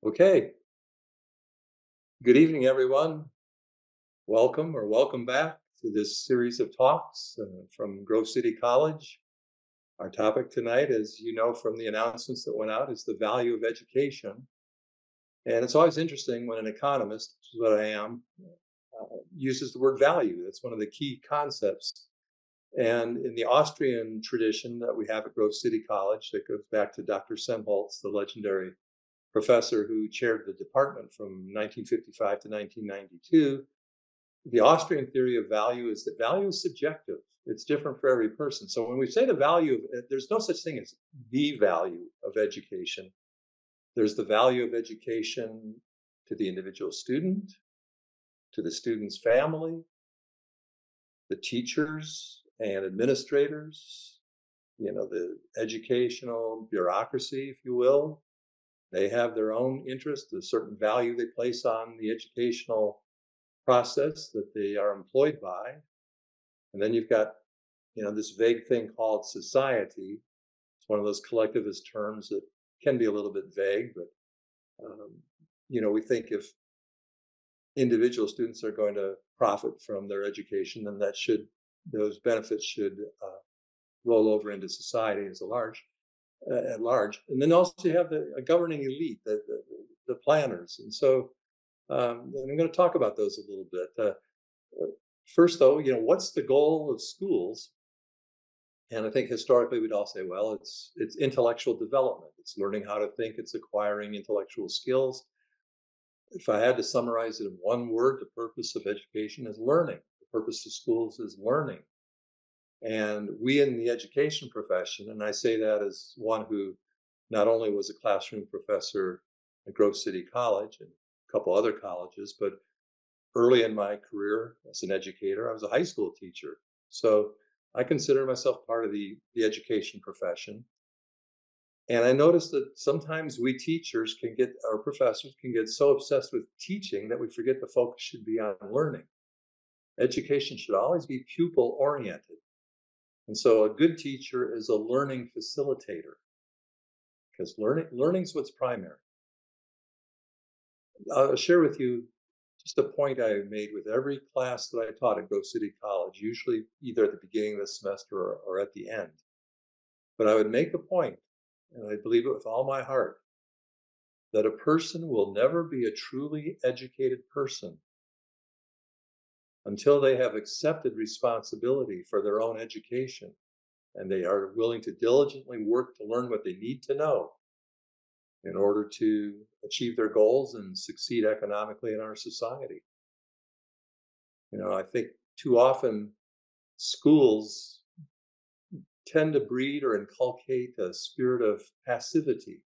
Okay, good evening, everyone. Welcome back to this series of talks from Grove City College. Our topic tonight, as you know from the announcements that went out, is the value of education. And it's always interesting when an economist, which is what I am, uses the word value. That's one of the key concepts. And in the Austrian tradition that we have at Grove City College, that goes back to Dr. Semholtz, the legendary professor who chaired the department from 1955 to 1992. The Austrian theory of value is that value is subjective. It's different for every person. So when we say the value, there's no such thing as the value of education. There's the value of education to the individual student, to the student's family, the teachers and administrators, the educational bureaucracy, if you will. They have their own interest, a certain value they place on the educational process that they are employed by. And then you've got, this vague thing called society. It's one of those collectivist terms that can be a little bit vague, but, we think if individual students are going to profit from their education, then those benefits should roll over into society as at large. And then also you have a governing elite, the planners. And so I'm going to talk about those a little bit. First, though, what's the goal of schools? And I think historically we'd all say, well, it's intellectual development. It's learning how to think. It's acquiring intellectual skills. If I had to summarize it in one word, the purpose of education is learning. The purpose of schools is learning. And we in the education profession, and I say that as one who not only was a classroom professor at Grove City College and a couple other colleges, but early in my career as an educator, I was a high school teacher. So I consider myself part of the education profession. And I noticed that sometimes we teachers our professors can get so obsessed with teaching that we forget the focus should be on learning. Education should always be pupil oriented. And so a good teacher is a learning facilitator because learning's what's primary. I'll share with you just a point I made with every class that I taught at Grove City College, usually either at the beginning of the semester or at the end. But I would make a point, and I believe it with all my heart, that a person will never be a truly educated person until they have accepted responsibility for their own education and they are willing to diligently work to learn what they need to know in order to achieve their goals and succeed economically in our society. I think too often schools tend to breed or inculcate a spirit of passivity.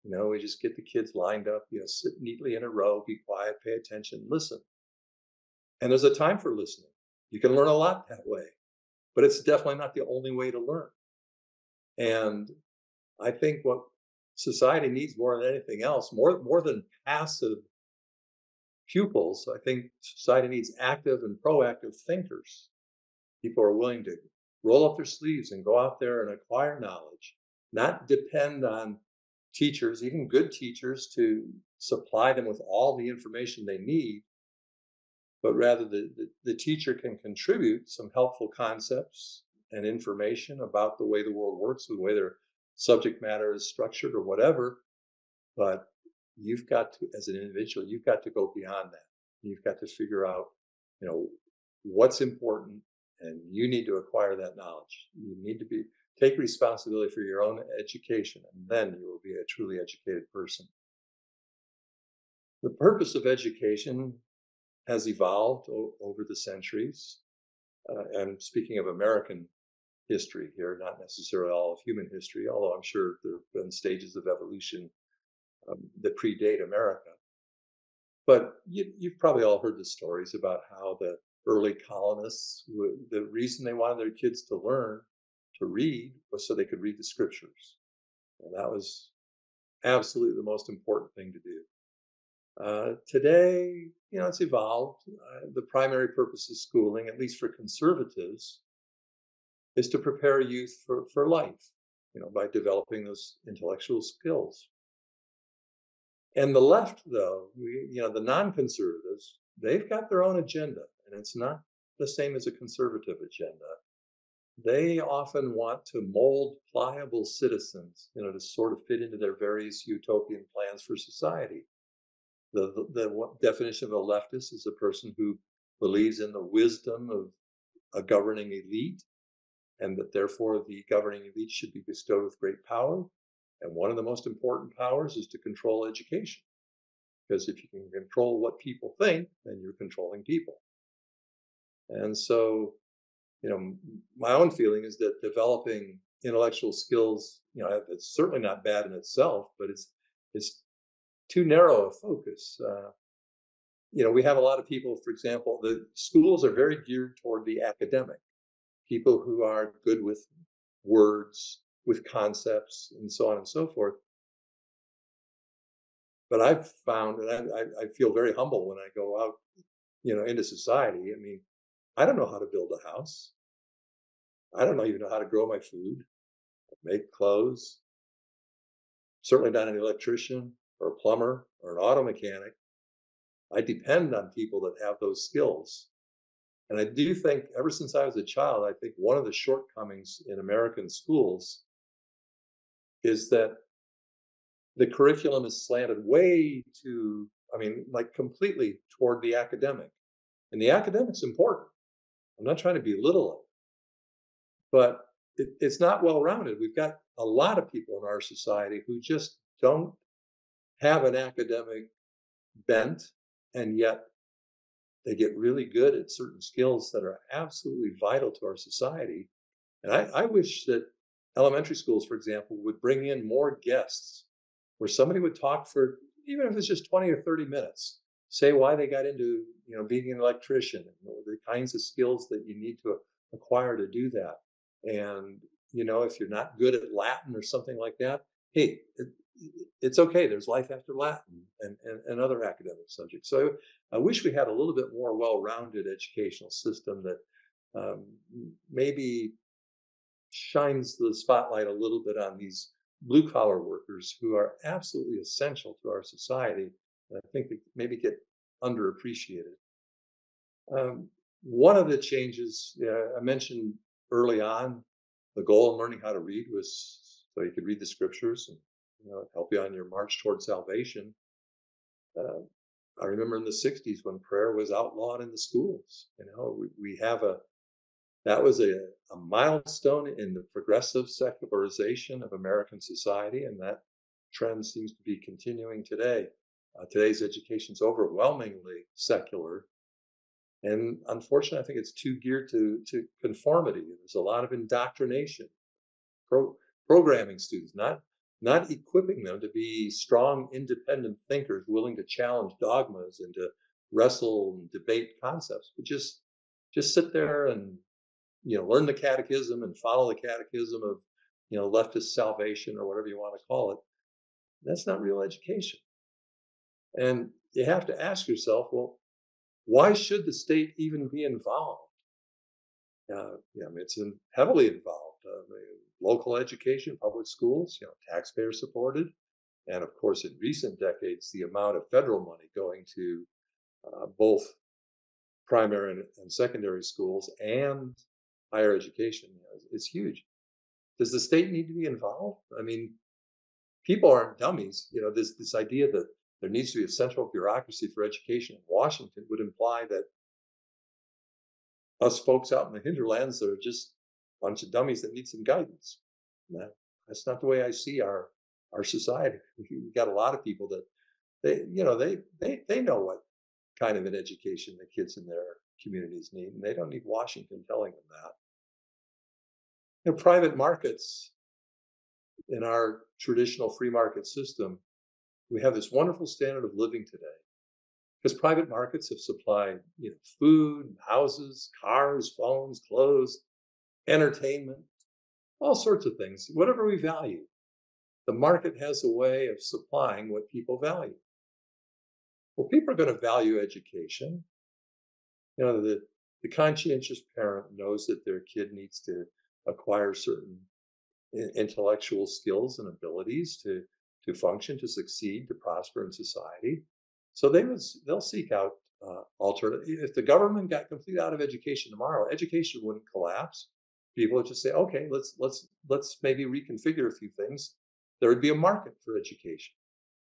We just get the kids lined up, sit neatly in a row, be quiet, pay attention, listen. And there's a time for listening. You can learn a lot that way, but it's definitely not the only way to learn. And I think what society needs more than anything else, more than passive pupils, I think society needs active and proactive thinkers. People are willing to roll up their sleeves and go out there and acquire knowledge, not depend on teachers, even good teachers, to supply them with all the information they need, but rather the teacher can contribute some helpful concepts and information about the way the world works, the way their subject matter is structured or whatever. But you've got to, as an individual, you've got to go beyond that. You've got to figure out, what's important, and you need to acquire that knowledge. You need to take responsibility for your own education, and then you will be a truly educated person. The purpose of education has evolved over the centuries. And speaking of American history here, not necessarily all of human history, although I'm sure there have been stages of evolution that predate America. But you've probably all heard the stories about how the early colonists, the reason they wanted their kids to learn to read was so they could read the scriptures. And that was absolutely the most important thing to do. Today, it's evolved. The primary purpose of schooling, at least for conservatives, is to prepare youth for life, by developing those intellectual skills. And the left, though, the non-conservatives, they've got their own agenda, and it's not the same as a conservative agenda. They often want to mold pliable citizens, to sort of fit into their various utopian plans for society. The definition of a leftist is a person who believes in the wisdom of a governing elite, and that therefore the governing elite should be bestowed with great power. And one of the most important powers is to control education. Because if you can control what people think, then you're controlling people. And so, my own feeling is that developing intellectual skills, it's certainly not bad in itself, but it's too narrow a focus. We have a lot of people, for example, the schools are very geared toward the academic, people who are good with words, with concepts, and so on and so forth. But I've found, and I feel very humble when I go out, into society. I mean, I don't know how to build a house. I don't even know how to grow my food, make clothes. Certainly not an electrician or a plumber or an auto mechanic. I depend on people that have those skills. And I do think ever since I was a child, I think one of the shortcomings in American schools is that the curriculum is slanted way too, like completely toward the academic. And the academic's important. I'm not trying to belittle it, but it's not well rounded. We've got a lot of people in our society who just don't have an academic bent, and yet they get really good at certain skills that are absolutely vital to our society. And I wish that elementary schools, for example, would bring in more guests where somebody would talk for, even if it's just 20 or 30 minutes, say why they got into, being an electrician, and the kinds of skills that you need to acquire to do that. And, if you're not good at Latin or something like that, hey, it's okay. There's life after Latin and other academic subjects. So I wish we had a little bit more well-rounded educational system that maybe shines the spotlight a little bit on these blue-collar workers who are absolutely essential to our society. And I think they maybe get underappreciated. One of the changes I mentioned early on, the goal in learning how to read was so you could read the scriptures and help you on your march toward salvation. I remember in the 60s when prayer was outlawed in the schools. We have that was a milestone in the progressive secularization of American society, and that trend seems to be continuing today. Today's education is overwhelmingly secular, and unfortunately, I think it's too geared to conformity. There's a lot of indoctrination, programming students, not equipping them to be strong, independent thinkers, willing to challenge dogmas and to wrestle and debate concepts, but just sit there and learn the catechism and follow the catechism of leftist salvation or whatever you want to call it. That's not real education. And you have to ask yourself, well, why should the state even be involved? It's heavily involved. Local education, public schools, taxpayer supported. And of course, in recent decades, the amount of federal money going to both primary and secondary schools and higher education is huge. Does the state need to be involved? I mean, people aren't dummies. This idea that there needs to be a central bureaucracy for education in Washington would imply that us folks out in the hinterlands are just a bunch of dummies that need some guidance. That's not the way I see our society. We've got a lot of people that they know what kind of an education the kids in their communities need, and they don't need Washington telling them that. Private markets in our traditional free market system, we have this wonderful standard of living today because private markets have supplied food, houses, cars, phones, clothes, entertainment, all sorts of things, whatever we value. The market has a way of supplying what people value. Well, people are going to value education. The conscientious parent knows that their kid needs to acquire certain intellectual skills and abilities to to function, to succeed, to prosper in society. So they'll seek out alternative. If the government got completely out of education tomorrow, education wouldn't collapse. People would just say, okay, let's maybe reconfigure a few things. There would be a market for education,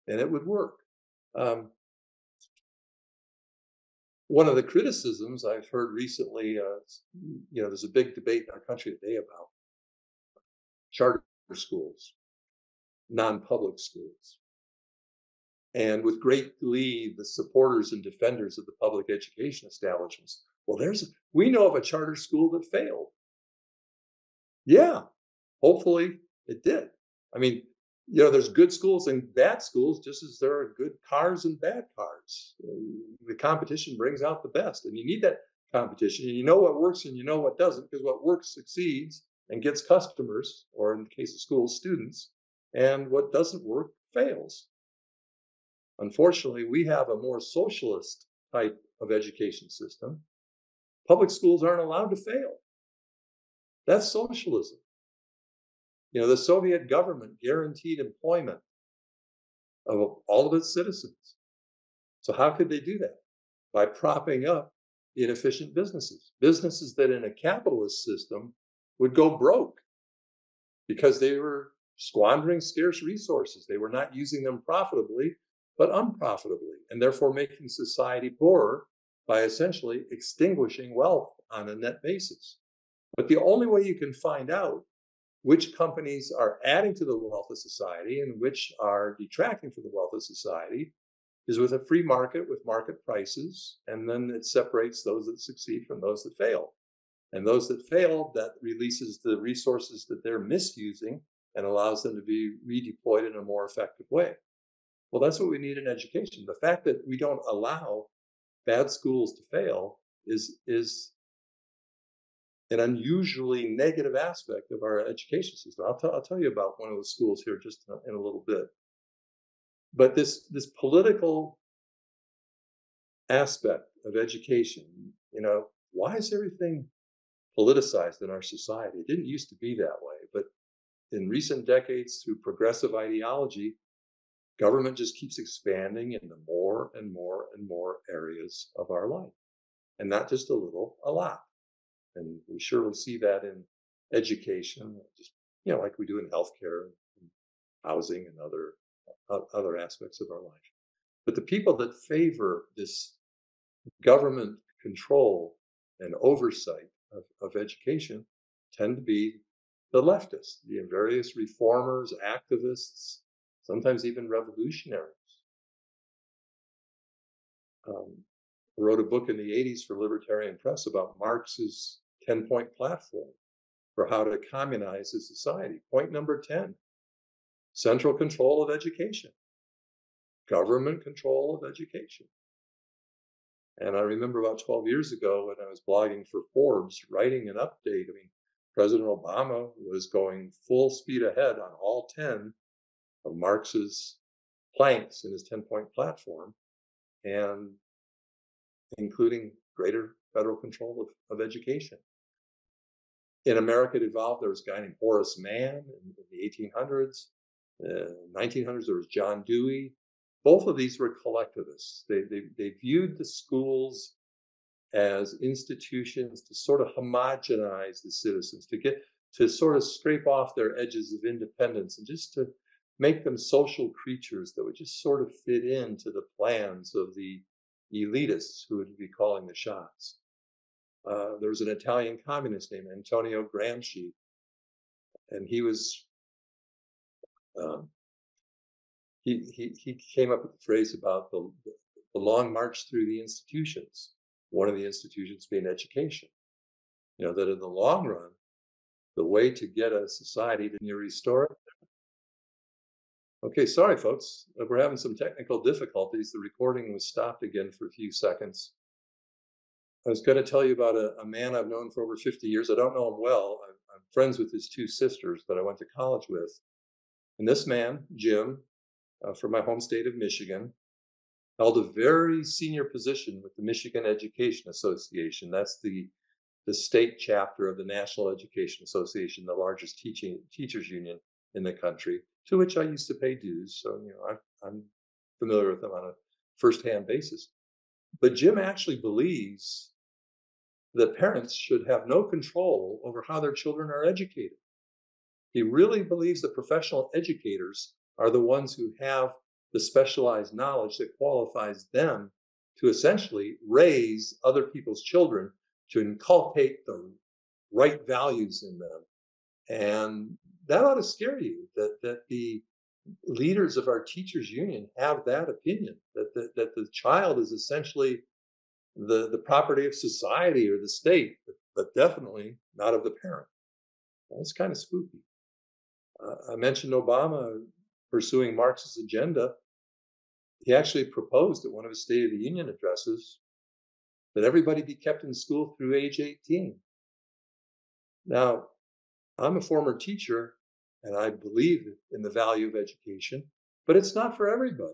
and it would work. One of the criticisms I've heard recently, there's a big debate in our country today about charter schools, non-public schools. And with great glee, the supporters and defenders of the public education establishments, well, we know of a charter school that failed. Yeah, hopefully it did. I mean, there's good schools and bad schools, just as there are good cars and bad cars. The competition brings out the best, and you need that competition. And you know what works and you know what doesn't, because what works succeeds and gets customers, or in the case of schools, students, and what doesn't work fails. Unfortunately, we have a more socialist type of education system. Public schools aren't allowed to fail. That's socialism. The Soviet government guaranteed employment of all of its citizens. So how could they do that? By propping up inefficient businesses that in a capitalist system would go broke because they were squandering scarce resources. They were not using them profitably, but unprofitably, and therefore making society poorer by essentially extinguishing wealth on a net basis. But the only way you can find out which companies are adding to the wealth of society and which are detracting from the wealth of society is with a free market with market prices, and then it separates those that succeed from those that fail. And those that fail, that releases the resources that they're misusing and allows them to be redeployed in a more effective way. Well, that's what we need in education. The fact that we don't allow bad schools to fail is an unusually negative aspect of our education system. I'll tell you about one of the schools here just in a little bit. But this political aspect of education, why is everything politicized in our society? It didn't used to be that way, but in recent decades, through progressive ideology, government just keeps expanding into more and more and more areas of our life. And not just a little, a lot. And we surely see that in education, just like we do in healthcare and housing and other aspects of our life. But the people that favor this government control and oversight of education tend to be the leftists, the various reformers, activists, sometimes even revolutionaries. I wrote a book in the 80s for Libertarian Press about Marx's 10-point platform for how to communize a society. Point number 10, central control of education, government control of education. And I remember about 12 years ago when I was blogging for Forbes, writing an update. President Obama was going full speed ahead on all 10 of Marx's planks in his 10-point platform, and including greater federal control of education. In America, it evolved. There was a guy named Horace Mann in the 1800s. 1900s, there was John Dewey. Both of these were collectivists. They viewed the schools as institutions to sort of homogenize the citizens, to sort of scrape off their edges of independence and just to make them social creatures that would just sort of fit into the plans of the elitists who would be calling the shots. There was an Italian communist named Antonio Gramsci, and he was he came up with the phrase about the long march through the institutions. One of the institutions being education. That in the long run, the way to get a society to restore it. Okay, sorry, folks. We're having some technical difficulties. The recording was stopped again for a few seconds. I was going to tell you about a man I've known for over 50 years. I don't know him well. I'm friends with his two sisters that I went to college with. And this man, Jim, from my home state of Michigan, held a very senior position with the Michigan Education Association. That's the state chapter of the National Education Association, the largest teachers union in the country, to which I used to pay dues. So, I'm familiar with them on a firsthand basis. But Jim actually believes that parents should have no control over how their children are educated. He really believes that professional educators are the ones who have the specialized knowledge that qualifies them to essentially raise other people's children, to inculcate the right values in them. And that ought to scare you, that the leaders of our teachers union have that opinion, that the child is essentially the property of society or the state, but definitely not of the parent. That's kind of spooky. I mentioned Obama pursuing Marx's agenda. He actually proposed at one of his State of the Union addresses that everybody be kept in school through age 18. Now, I'm a former teacher and I believe in the value of education, but it's not for everybody.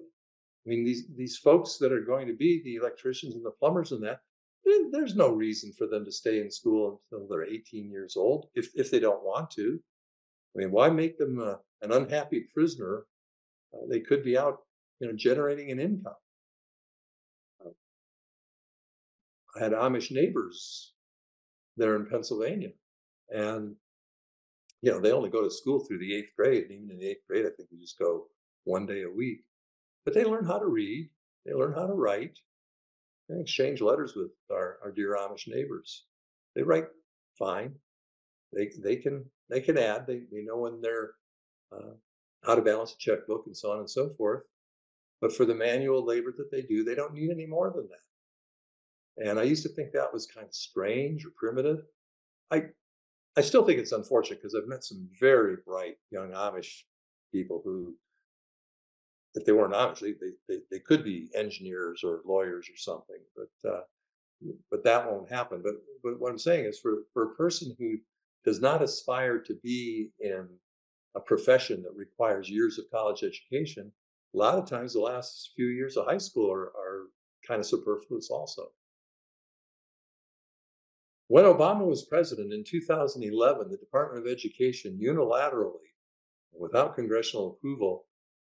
I mean, these folks that are going to be the electricians and the plumbers and that, there's no reason for them to stay in school until they're 18 years old if they don't want to. I mean, why make them an unhappy prisoner? They could be out, generating an income. I had Amish neighbors there in Pennsylvania, and they only go to school through the 8th grade. And even in the 8th grade, I think we just go one day a week. But they learn how to read, they learn how to write, and exchange letters with our dear Amish neighbors. They write fine. They can add. They know when they're how to balance a checkbook and so on and so forth. But for the manual labor that they do, they don't need any more than that. And I used to think that was kind of strange or primitive. I still think it's unfortunate because I've met some very bright young Amish people who, if they weren't Amish, they could be engineers or lawyers or something. But that won't happen. But what I'm saying is, for a person who does not aspire to be in a profession that requires years of college education, a lot of times the last few years of high school are kind of superfluous also. When Obama was president in 2011, the Department of Education unilaterally, without congressional approval,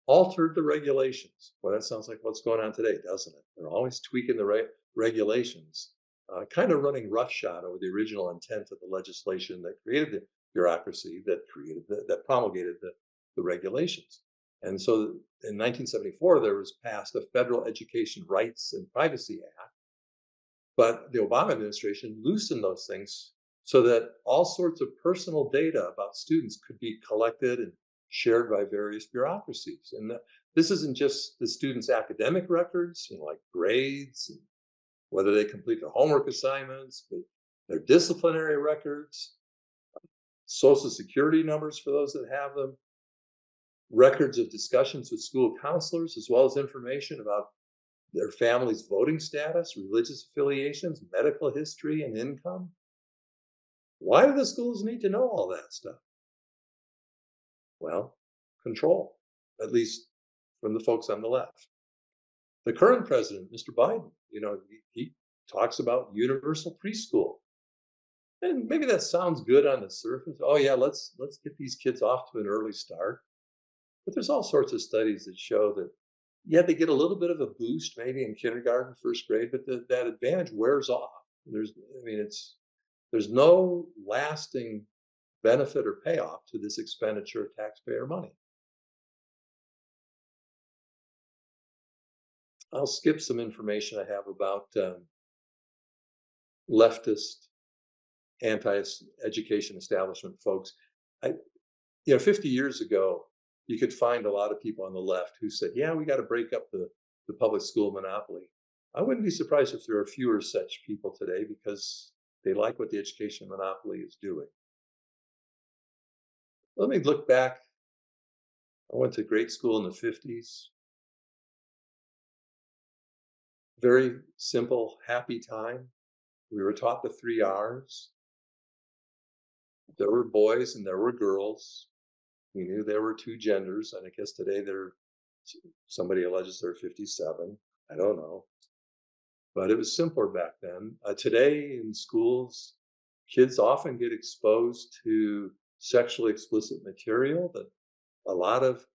altered the regulations. Well, that sounds like what's going on today, doesn't it? They're always tweaking the regulations, kind of running roughshod over the original intent of the legislation that created the bureaucracy that promulgated the regulations. And so in 1974, there was passed a Federal Education Rights and Privacy Act. But the Obama administration loosened those things so that all sorts of personal data about students could be collected and shared by various bureaucracies. And this isn't just the students' academic records, like grades, and whether they complete their homework assignments, but their disciplinary records, social security numbers for those that have them, records of discussions with school counselors, as well as information about their family's voting status, religious affiliations, medical history, and income. Why do the schools need to know all that stuff? Well, control, at least from the folks on the left. The current president, Mr. Biden, he talks about universal preschool. And maybe that sounds good on the surface. Oh yeah, let's get these kids off to an early start. But there's all sorts of studies that show that, yeah, they get a little bit of a boost maybe in kindergarten, 1st grade, but that advantage wears off. There's no lasting benefit or payoff to this expenditure of taxpayer money. I'll skip some information I have about leftist anti-education establishment folks. 50 years ago, you could find a lot of people on the left who said, yeah, we got to break up the public school monopoly. I wouldn't be surprised if there are fewer such people today because they like what the education monopoly is doing. Let me look back. I went to grade school in the 50s. Very simple, happy time. We were taught the 3 R's. There were boys and there were girls. We knew there were 2 genders, and I guess today somebody alleges there are 57. I don't know. But it was simpler back then. Today in schools, kids often get exposed to sexually explicit material that a lot of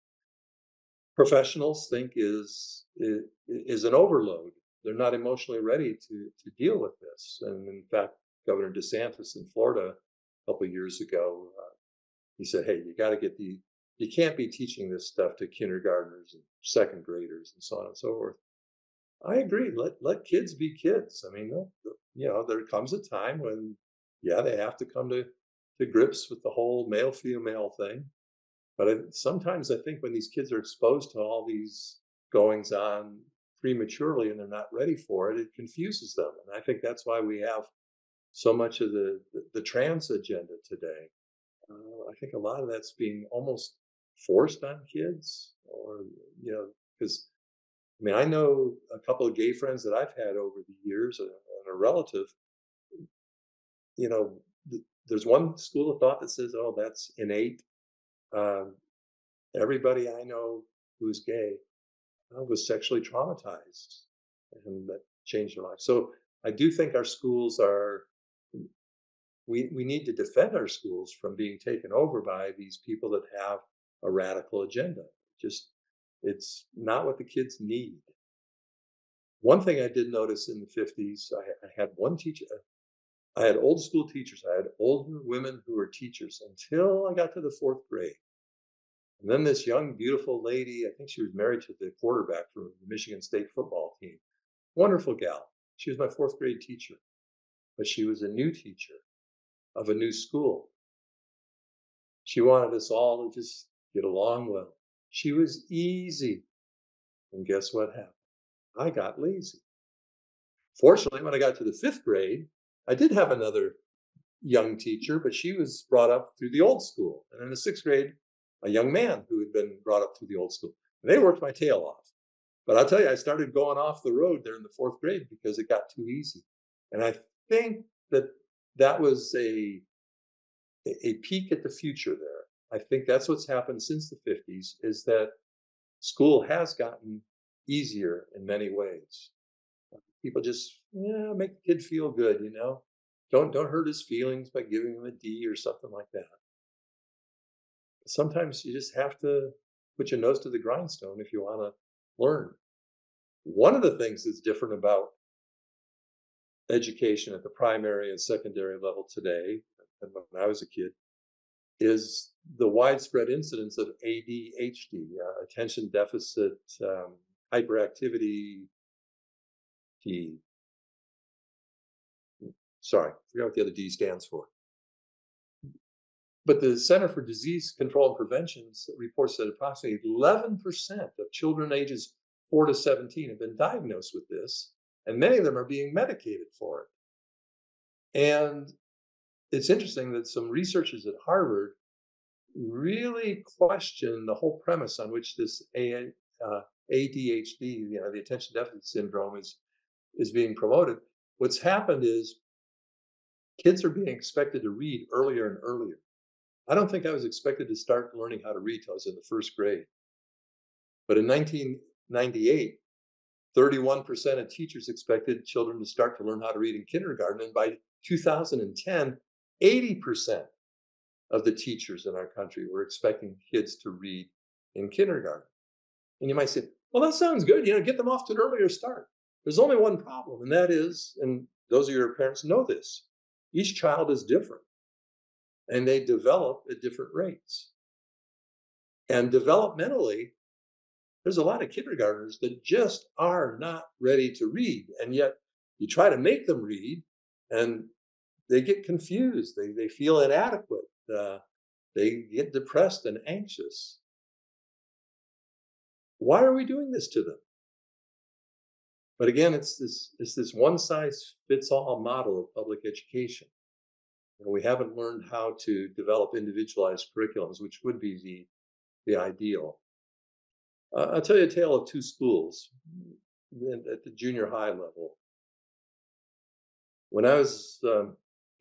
professionals think is an overload. They're not emotionally ready to deal with this. And in fact, Governor DeSantis in Florida a couple of years ago, he said, "Hey, you can't be teaching this stuff to kindergartners and second graders and so on and so forth." I agree. Let kids be kids. I mean, there comes a time when, yeah, they have to come to grips with the whole male female thing. But sometimes I think when these kids are exposed to all these goings on prematurely and they're not ready for it, it confuses them. And I think that's why we have so much of the trans agenda today. I think a lot of that's being almost forced on kids, or because I mean, I know a couple of gay friends that I've had over the years, and a relative. You know, there's one school of thought that says, "Oh, that's innate." Um, Everybody I know who's gay was sexually traumatized, and that changed their life. So I do think our schools are. We need to defend our schools from being taken over by these people that have a radical agenda. Just it's not what the kids need. One thing I did notice in the 50s, I had one teacher. I had old school teachers. I had older women who were teachers until I got to the fourth grade. And then this young, beautiful lady, I think she was married to the quarterback for the Michigan State football team. Wonderful gal. She was my fourth grade teacher, but she was a new teacher of a new school. She wanted us all to just get along well. She was easy. And guess what happened? I got lazy. Fortunately, when I got to the fifth grade, I did have another young teacher, but she was brought up through the old school. And in the sixth grade, a young man who had been brought up through the old school. And they worked my tail off. But I'll tell you, I started going off the road there in the fourth grade because it got too easy. And I think that was a peek at the future there. I think that's what's happened since the 50s, is that school has gotten easier in many ways. People just make the kid feel good, Don't hurt his feelings by giving him a D or something like that. Sometimes you just have to put your nose to the grindstone if you want to learn. One of the things that's different about education at the primary and secondary level today than when I was a kid is the widespread incidence of ADHD, attention deficit hyperactivity. Sorry, I forgot what the other D stands for. But the Center for Disease Control and Prevention reports that approximately 11% of children ages 4 to 17 have been diagnosed with this, and many of them are being medicated for it. And it's interesting that some researchers at Harvard really question the whole premise on which this ADHD, the attention deficit syndrome, is being promoted. What's happened is kids are being expected to read earlier and earlier. I don't think I was expected to start learning how to read till I was in the first grade. But in 1998, 31% of teachers expected children to start to learn how to read in kindergarten. And by 2010, 80% of the teachers in our country were expecting kids to read in kindergarten. And you might say, well, that sounds good. Get them off to an earlier start. There's only one problem, and that is, and those of your parents know this, each child is different. And they develop at different rates. And developmentally, there's a lot of kindergartners that just are not ready to read. And yet you try to make them read and they get confused. They feel inadequate. They get depressed and anxious. Why are we doing this to them? But again, it's this one size fits all model of public education. We haven't learned how to develop individualized curriculums, which would be the ideal. I'll tell you a tale of two schools at the junior high level. When I was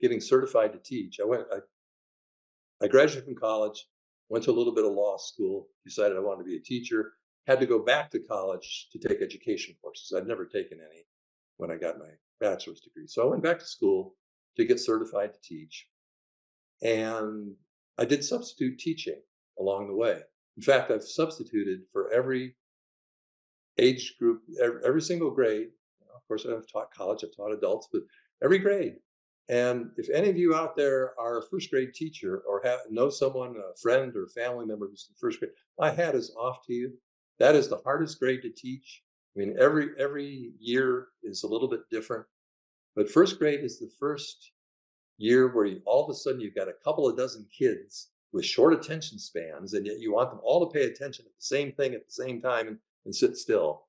getting certified to teach, I graduated from college, went to a little bit of law school, decided I wanted to be a teacher, had to go back to college to take education courses. I'd never taken any when I got my bachelor's degree. So I went back to school to get certified to teach. And I did substitute teaching along the way. In fact, I've substituted for every age group, every single grade. Of course, I've taught college, I've taught adults, but every grade. And if any of you out there are a first grade teacher or know someone, a friend or family member who's in first grade, my hat is off to you. That is the hardest grade to teach. I mean, every year is a little bit different, but first grade is the first year where all of a sudden you've got a couple of dozen kids with short attention spans, and yet you want them all to pay attention at the same thing at the same time and sit still.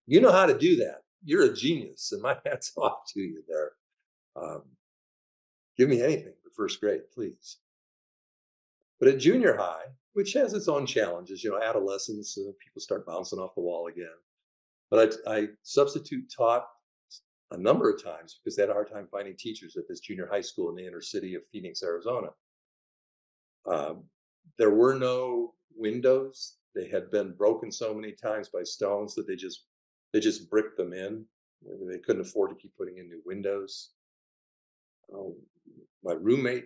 You know how to do that. You're a genius, and my hat's off to you there. Give me anything but first grade, please. But at junior high, which has its own challenges, adolescence, people start bouncing off the wall again. But I substitute taught a number of times because they had a hard time finding teachers at this junior high school in the inner city of Phoenix, Arizona. There were no windows. They had been broken so many times by stones that they just bricked them in. They couldn't afford to keep putting in new windows. My roommate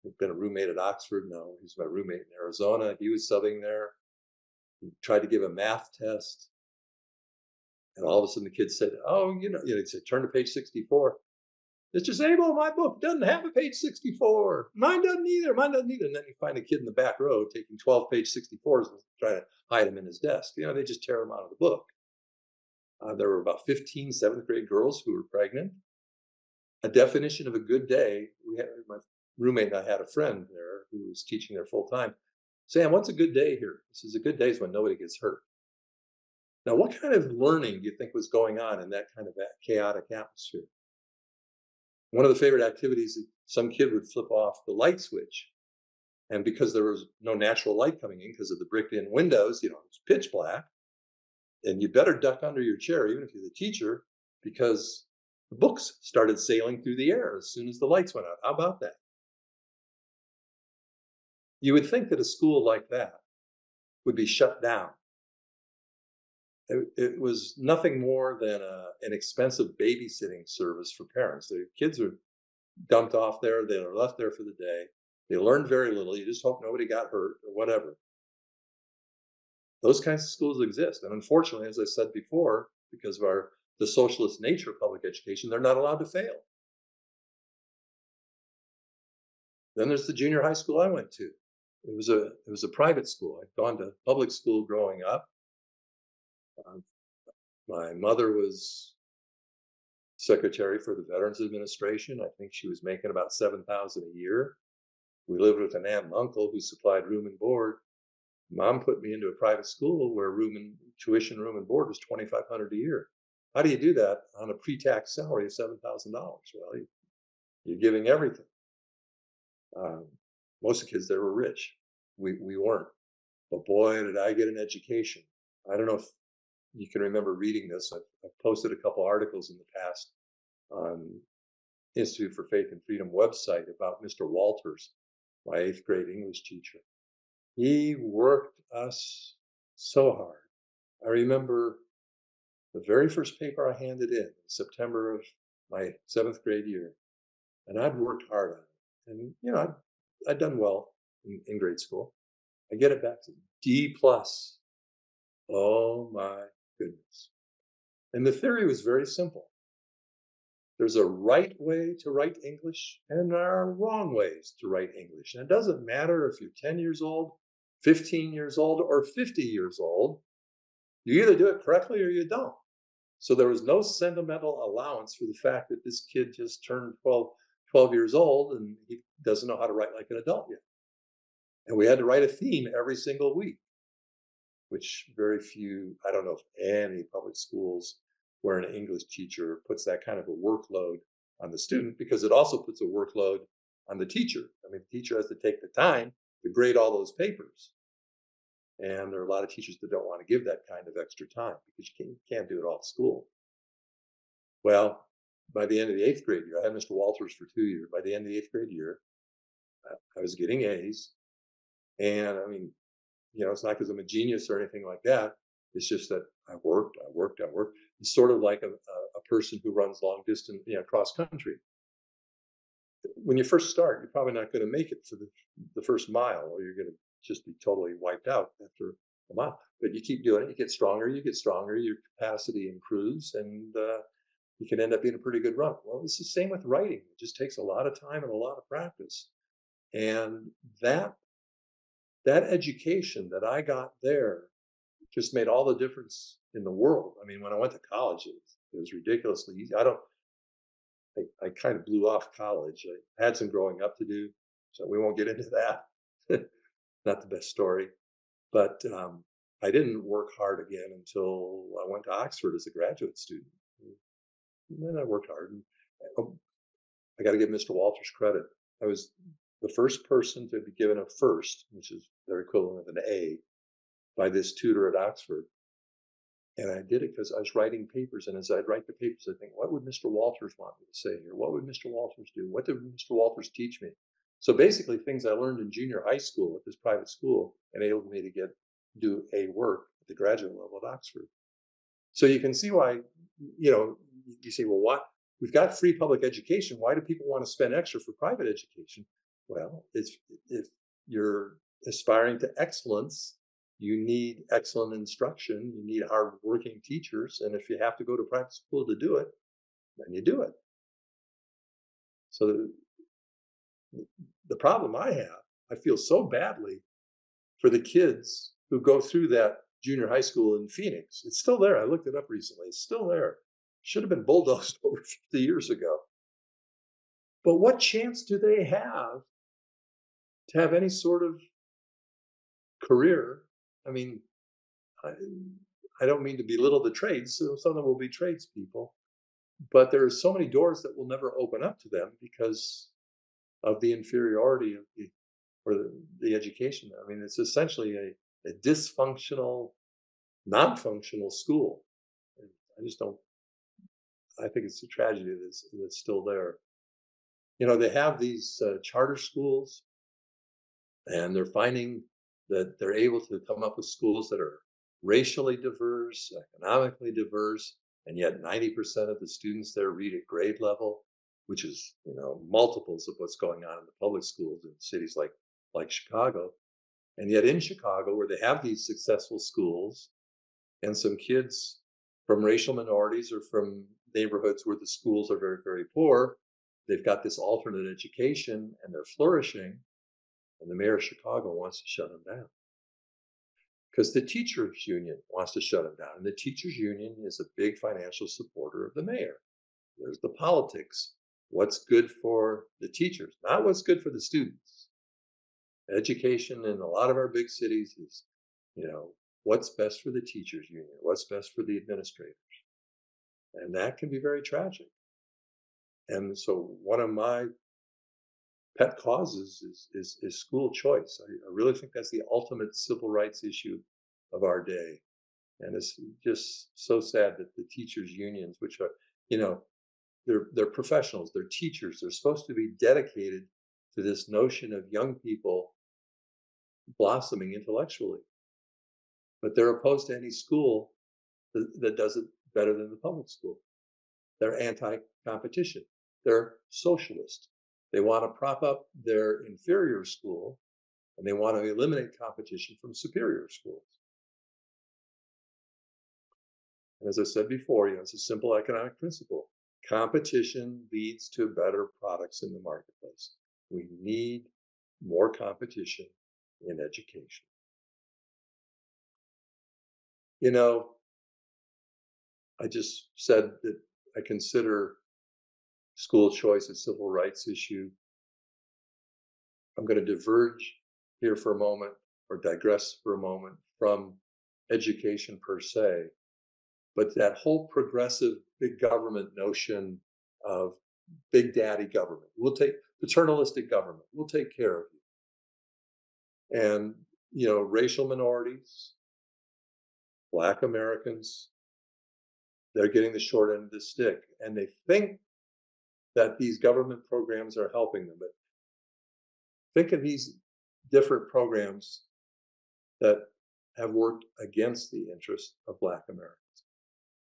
had been a roommate at Oxford. No, he's my roommate in Arizona. He was subbing there. He tried to give a math test. And all of a sudden the kid said, he said, turn to page 64. Mr. Sable, my book doesn't have a page 64. Mine doesn't either. And then you find a kid in the back row taking 12 page 64s and trying to hide them in his desk. They just tear them out of the book. There were about 15 seventh grade girls who were pregnant. A definition of a good day, my roommate and I had a friend there who was teaching there full time. Sam, what's a good day here? He says, a good day is when nobody gets hurt. Now, what kind of learning do you think was going on in that kind of chaotic atmosphere? One of the favorite activities, some kid would flip off the light switch. And because there was no natural light coming in because of the bricked in windows, it was pitch black. And you better duck under your chair, even if you're the teacher, because the books started sailing through the air as soon as the lights went out. How about that? You would think that a school like that would be shut down. It was nothing more than an expensive babysitting service for parents. The kids are dumped off there. They are left there for the day. They learned very little. You just hope nobody got hurt or whatever. Those kinds of schools exist. And unfortunately, as I said before, because of the socialist nature of public education, they're not allowed to fail. Then there's the junior high school I went to. It was a private school. I'd gone to public school growing up. My mother was secretary for the Veterans Administration. I think she was making about $7,000 a year. We lived with an aunt and uncle who supplied room and board. Mom put me into a private school where tuition, room and board was $2,500 a year. How do you do that on a pre-tax salary of $7,000? Well, you're giving everything. Most of the kids there were rich. We weren't. But boy, did I get an education. I don't know if you can remember reading this. I've posted a couple articles in the past on Institute for Faith and Freedom website about Mr. Walters, my 8th grade English teacher. He worked us so hard. I remember the very first paper I handed in September of my 7th grade year, and I'd worked hard on it. And, I'd done well in grade school. I get it back to D+. Oh my goodness. And the theory was very simple. There's a right way to write English, and there are wrong ways to write English. And it doesn't matter if you're 10 years old, 15 years old, or 50 years old. You either do it correctly or you don't. So there was no sentimental allowance for the fact that this kid just turned 12 years old and he doesn't know how to write like an adult yet. And we had to write a theme every single week, which very few, I don't know if any public schools where an English teacher puts that kind of a workload on the student, because it also puts a workload on the teacher. I mean, the teacher has to take the time to grade all those papers. And there are a lot of teachers that don't want to give that kind of extra time because you can't do it all at school. Well, by the end of the 8th grade year, I had Mr. Walters for 2 years. By the end of the 8th grade year, I was getting A's. And I mean, it's not because I'm a genius or anything like that. It's just that I worked. It's sort of like a person who runs long distance, cross country. When you first start, you're probably not going to make it for the first mile, or you're going to just be totally wiped out after a while. But you keep doing it, you get stronger, your capacity improves, and you can end up being a pretty good runner. Well, it's the same with writing. It just takes a lot of time and a lot of practice. And that that education that I got there just made all the difference in the world. I mean, when I went to college, it was ridiculously easy. I kind of blew off college. I had some growing up to do, so we won't get into that. Not the best story, but I didn't work hard again until I went to Oxford as a graduate student. And then I worked hard. And I got to give Mr. Walters credit. I was the first person to be given a first, which is their equivalent of an A, by this tutor at Oxford. And I did it because I was writing papers. And as I'd write the papers, I think, what would Mr. Walters want me to say here? What would Mr. Walters do? What did Mr. Walters teach me? So basically, things I learned in junior high school at this private school enabled me to do a work at the graduate level at Oxford. So you can see why, you say, well, what? We've got free public education. Why do people want to spend extra for private education? Well, if you're aspiring to excellence, you need excellent instruction. You need hardworking teachers. And if you have to go to private school to do it, then you do it. So the problem I have, I feel so badly for the kids who go through that junior high school in Phoenix. It's still there. I looked it up recently. It's still there. Should have been bulldozed over 50 years ago. But what chance do they have to have any sort of career? I mean, I don't mean to belittle the trades. So some of them will be tradespeople, but there are so many doors that will never open up to them because of the inferiority of the education. I mean, it's essentially a dysfunctional, non-functional school. I just don't. I think it's a tragedy that's still there. They have these charter schools, and they're finding that they're able to come up with schools that are racially diverse, economically diverse, and yet 90% of the students there read at grade level, which is multiples of what's going on in the public schools in cities like Chicago. And yet in Chicago, where they have these successful schools, and some kids from racial minorities or from neighborhoods where the schools are very, very poor, they've got this alternate education and they're flourishing. And the mayor of Chicago wants to shut them down because the teachers union wants to shut them down. And the teachers union is a big financial supporter of the mayor. There's the politics. What's good for the teachers, not what's good for the students. Education in a lot of our big cities is, what's best for the teachers union, what's best for the administrators. And that can be very tragic. And so one of my pet causes is school choice. I really think that's the ultimate civil rights issue of our day. And it's just so sad that the teachers unions, which are, they're professionals, they're teachers, they're supposed to be dedicated to this notion of young people blossoming intellectually. But they're opposed to any school that does it better than the public school. They're anti-competition. They're socialist. They want to prop up their inferior school, and they want to eliminate competition from superior schools. And as I said before, it's a simple economic principle. Competition leads to better products in the marketplace. We need more competition in education. I just said that I consider school choice a civil rights issue. I'm going to diverge here for a moment, or digress for a moment, from education per se. But that whole progressive big government notion of big daddy government, we'll take paternalistic government, we'll take care of you. And, racial minorities, Black Americans, they're getting the short end of the stick. And they think that these government programs are helping them. But think of these different programs that have worked against the interests of Black Americans.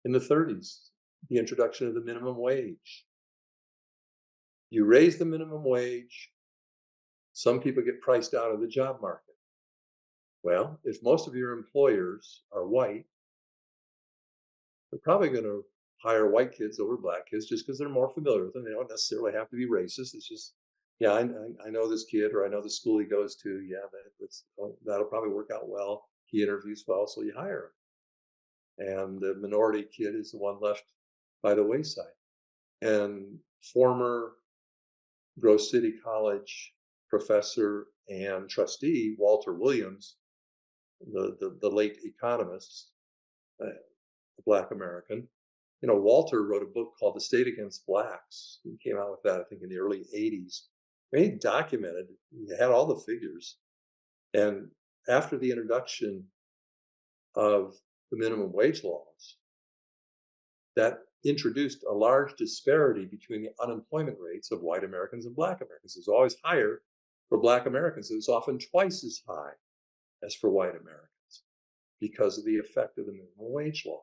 In the 30s, the introduction of the minimum wage. You raise the minimum wage, some people get priced out of the job market. Well, if most of your employers are white, they're probably going to hire white kids over black kids just because they're more familiar with them. They don't necessarily have to be racist. It's just, yeah, I know this kid, or I know the school he goes to. Yeah, that'll probably work out well. He interviews well, so you hire him. And the minority kid is the one left by the wayside. And former Grove City College professor and trustee Walter Williams, the late economist, a Black American. Walter wrote a book called The State Against Blacks. He came out with that, I think, in the early 80s. And he documented, he had all the figures. And after the introduction of the minimum wage laws, that introduced a large disparity between the unemployment rates of white Americans and black Americans. It was always higher for black Americans. It was often twice as high as for white Americans because of the effect of the minimum wage law.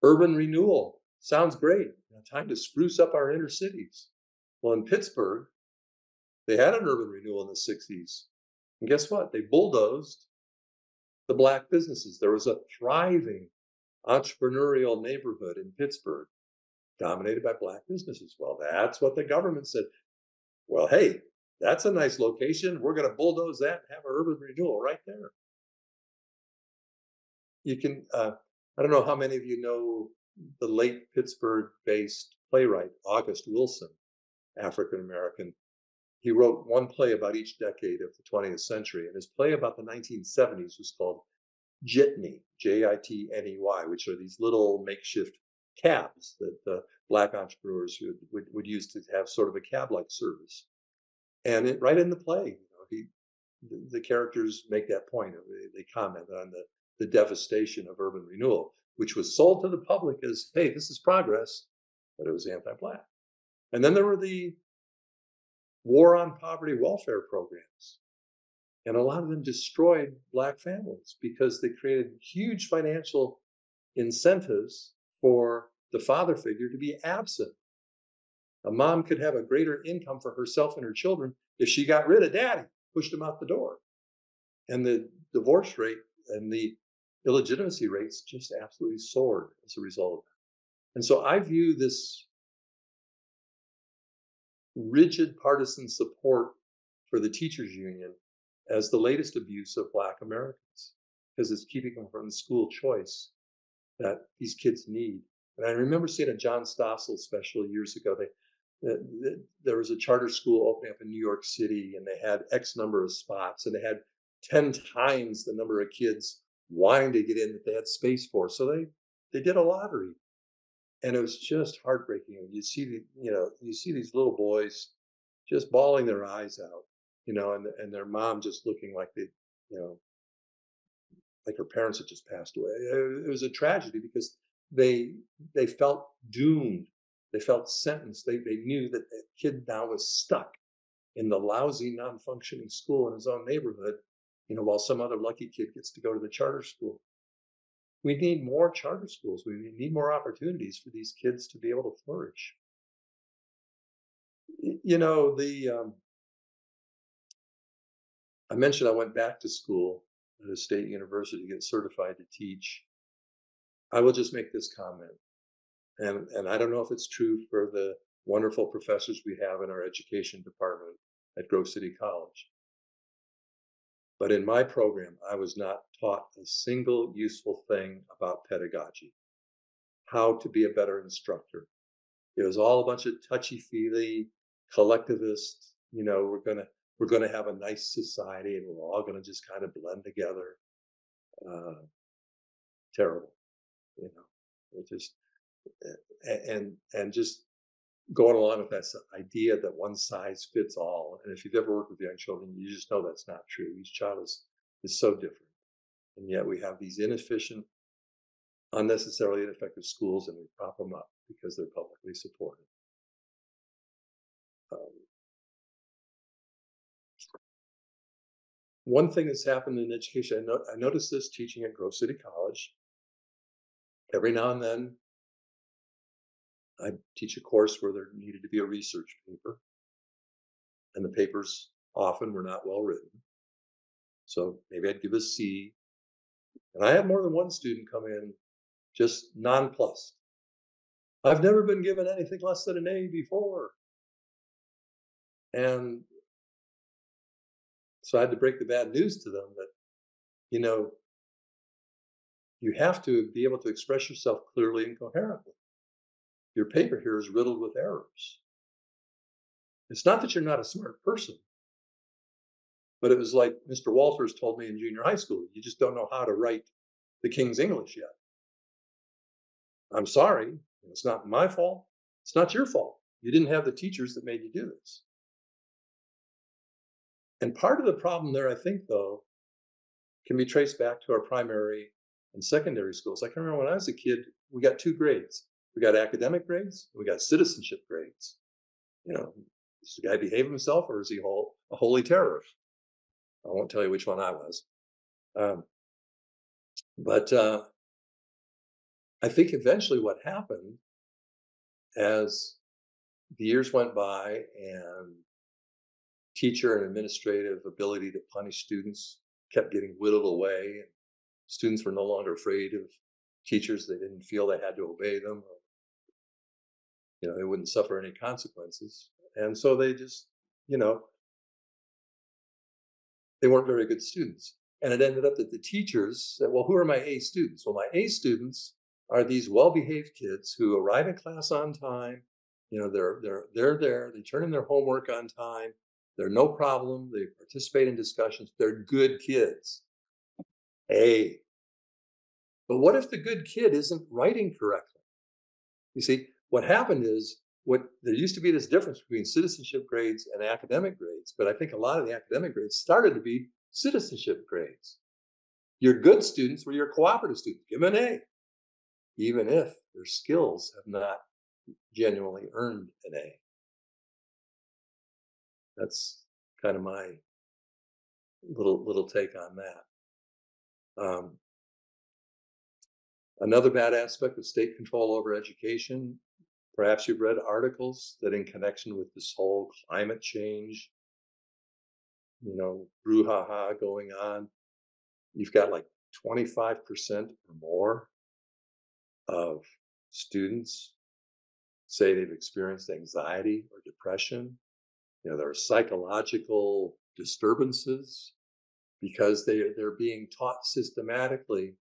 Urban renewal sounds great. Time to spruce up our inner cities. Well, in Pittsburgh, they had an urban renewal in the 60s. And guess what? They bulldozed the black businesses. There was a thriving entrepreneurial neighborhood in Pittsburgh dominated by black businesses. Well, that's what the government said. Well, hey, that's a nice location. We're going to bulldoze that and have an urban renewal right there. You can, I don't know how many of you know the late Pittsburgh-based playwright, August Wilson, African American. He wrote one play about each decade of the 20th century, and his play about the 1970s was called Jitney, Jitney, which are these little makeshift cabs that the black entrepreneurs would use to have sort of a cab-like service. And right in the play, the characters make that point. They comment on the devastation of urban renewal, which was sold to the public as, hey, this is progress, but it was anti-black. And then there were the war on poverty welfare programs. And a lot of them destroyed black families because they created huge financial incentives for the father figure to be absent. A mom could have a greater income for herself and her children if she got rid of daddy, pushed him out the door. And the divorce rate and the illegitimacy rates just absolutely soared as a result of that. And so I view this rigid partisan support for the teachers union as the latest abuse of black Americans, because it's keeping them from the school choice that these kids need. And I remember seeing a John Stossel special years ago. There was a charter school opening up in New York City, and they had X number of spots, and they had 10 times the number of kids wanting to get in that they had space for. So they did a lottery, and it was just heartbreaking. You see these little boys just bawling their eyes out, and their mom just looking like like her parents had just passed away. It was a tragedy because they felt doomed. They felt sentenced. They knew that the kid now was stuck in the lousy, non-functioning school in his own neighborhood, while some other lucky kid gets to go to the charter school. We need more charter schools. We need more opportunities for these kids to be able to flourish. I mentioned I went back to school at a state university to get certified to teach. I will just make this comment, and I don't know if it's true for the wonderful professors we have in our education department at Grove City College. But in my program, I was not taught a single useful thing about pedagogy, how to be a better instructor. It was all a bunch of touchy-feely, collectivist, we're gonna have a nice society and we're all gonna just kind of blend together. Terrible, it just and just going along with that idea that one size fits all. And if you've ever worked with young children, you just know that's not true. Each child is so different. And yet we have these inefficient, unnecessarily ineffective schools, and we prop them up because they're publicly supported. One thing that's happened in education, I noticed this teaching at Grove City College. Every now and then, I teach a course where there needed to be a research paper, and the papers often were not well written. So maybe I'd give a C. And I had more than one student come in just nonplussed. I've never been given anything less than an A before. And so I had to break the bad news to them that, you know, you have to be able to express yourself clearly and coherently. Your paper here is riddled with errors. It's not that you're not a smart person, but it was like Mr. Walters told me in junior high school, you just don't know how to write the King's English yet. I'm sorry, it's not my fault. It's not your fault. You didn't have the teachers that made you do this. And part of the problem there, I think, though, can be traced back to our primary and secondary schools. I can remember when I was a kid, we got 2 grades. We got academic grades, and we got citizenship grades. You know, does the guy behave himself, or is he a holy terror? I won't tell you which one I was. But I think eventually what happened as the years went by and teacher and administrative ability to punish students kept getting whittled away, and students were no longer afraid of teachers. They didn't feel they had to obey them, or, you know, they wouldn't suffer any consequences. And so they just, you know, they weren't very good students. And it ended up that the teachers said, well, who are my A students? Well, my A students are these well-behaved kids who arrive in class on time. You know, they're there. They turn in their homework on time. They're no problem. They participate in discussions. They're good kids. A. But what if the good kid isn't writing correctly? You see, what happened is there used to be this difference between citizenship grades and academic grades, but I think a lot of the academic grades started to be citizenship grades. Your good students were your cooperative students. Give them an A, even if their skills have not genuinely earned an A. That's kind of my little take on that. Another bad aspect of state control over education, perhaps you've read articles that in connection with this whole climate change, you know, brouhaha going on, you've got like 25% or more of students say they've experienced anxiety or depression. You know, there are psychological disturbances because they're being taught systematically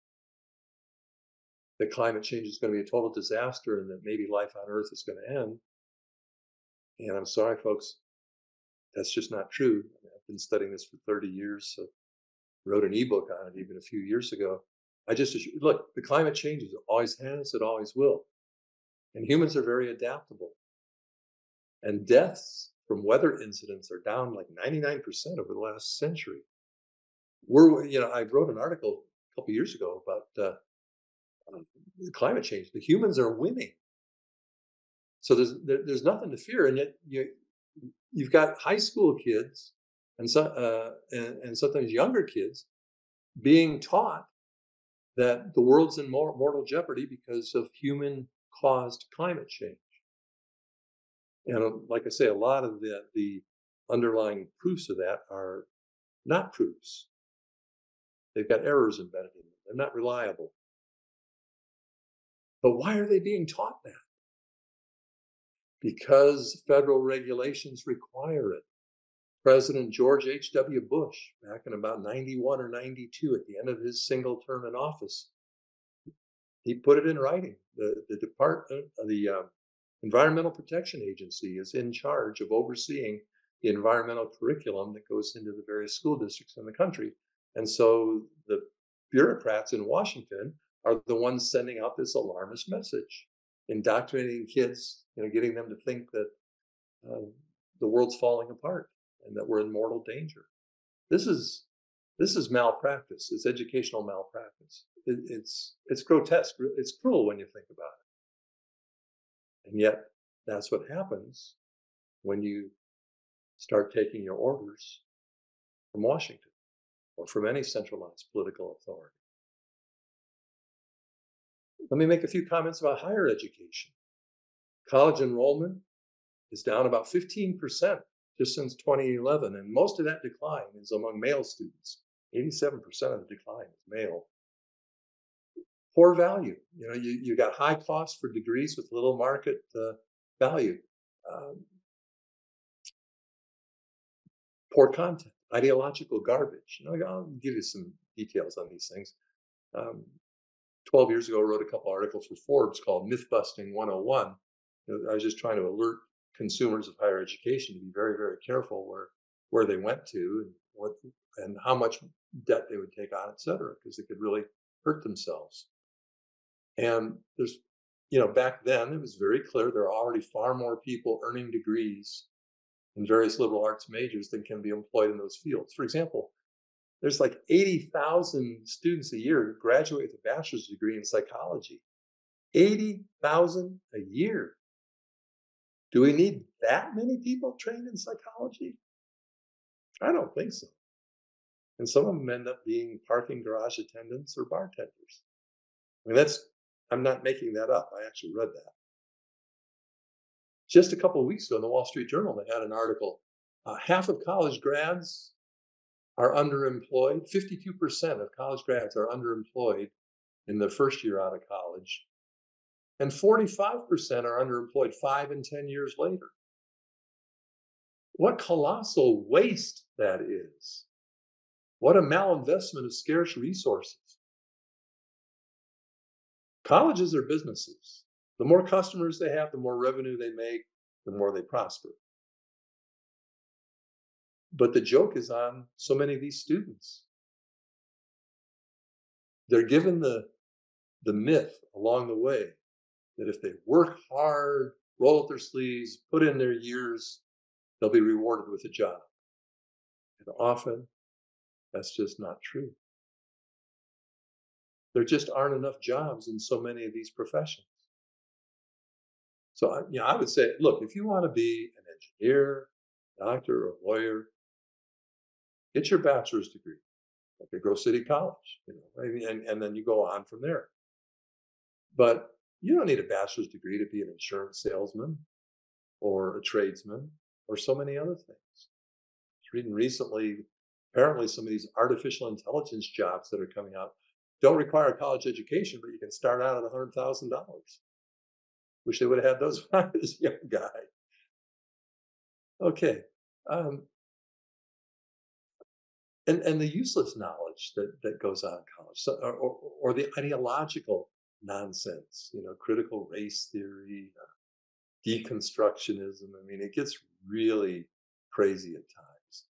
that climate change is going to be a total disaster and that maybe life on Earth is going to end. And I'm sorry, folks, that's just not true. I mean, I've been studying this for 30 years, so wrote an ebook on it even a few years ago. Look, the climate changes. It always has, it always will. And humans are very adaptable. And deaths from weather incidents are down like 99% over the last century. I wrote an article a couple years ago about climate change. The humans are winning. So there's nothing to fear. And yet you've got high school kids and sometimes younger kids being taught that the world's in mortal jeopardy because of human-caused climate change. And like I say, a lot of the underlying proofs of that are not proofs. They've got errors embedded in them. They're not reliable. But why are they being taught that? Because federal regulations require it. President George H.W. Bush, back in about 91 or 92, at the end of his single term in office, he put it in writing. The Environmental Protection Agency is in charge of overseeing the environmental curriculum that goes into the various school districts in the country. And so the bureaucrats in Washington are the ones sending out this alarmist message, indoctrinating kids, getting them to think that the world's falling apart and that we're in mortal danger. This is malpractice. It's educational malpractice. It's grotesque. It's cruel when you think about it. And yet, that's what happens when you start taking your orders from Washington or from any centralized political authority. Let me make a few comments about higher education. College enrollment is down about 15% just since 2011, and most of that decline is among male students. 87% of the decline is male. Poor value. You got high costs for degrees with little market value. Um, Poor content, ideological garbage. I'll give you some details on these things. Um, 12 years ago, I wrote a couple articles for Forbes called Myth Busting 101. I was just trying to alert consumers of higher education to be very, very careful where they went to and how much debt they would take on, et cetera, because they could really hurt themselves. And back then, it was very clear there are already far more people earning degrees in various liberal arts majors than can be employed in those fields. For example, there's like 80,000 students a year who graduate with a bachelor's degree in psychology. 80,000 a year. Do we need that many people trained in psychology? I don't think so. And some of them end up being parking garage attendants or bartenders. I mean, I'm not making that up. I actually read that. Just a couple of weeks ago in the Wall Street Journal, they had an article. Half of college grads are underemployed. 52% of college grads are underemployed in the first year out of college. And 45% are underemployed 5 and 10 years later. What colossal waste that is. What a malinvestment of scarce resources. Colleges are businesses. The more customers they have, the more revenue they make, the more they prosper. But the joke is on so many of these students. They're given the myth along the way that if they work hard, roll up their sleeves, put in their years, they'll be rewarded with a job. And often, that's just not true. There just aren't enough jobs in so many of these professions. So, I would say, look, if you want to be an engineer, doctor, or lawyer, get your bachelor's degree at Grove City College, and then you go on from there. But you don't need a bachelor's degree to be an insurance salesman or a tradesman or so many other things. I was reading recently, apparently some of these artificial intelligence jobs that are coming out don't require a college education, but you can start out at $100,000. Wish they would have had those when I was a young guy. Okay. And the useless knowledge that goes on in college, so, or the ideological nonsense, critical race theory, deconstructionism. I mean, it gets really crazy at times.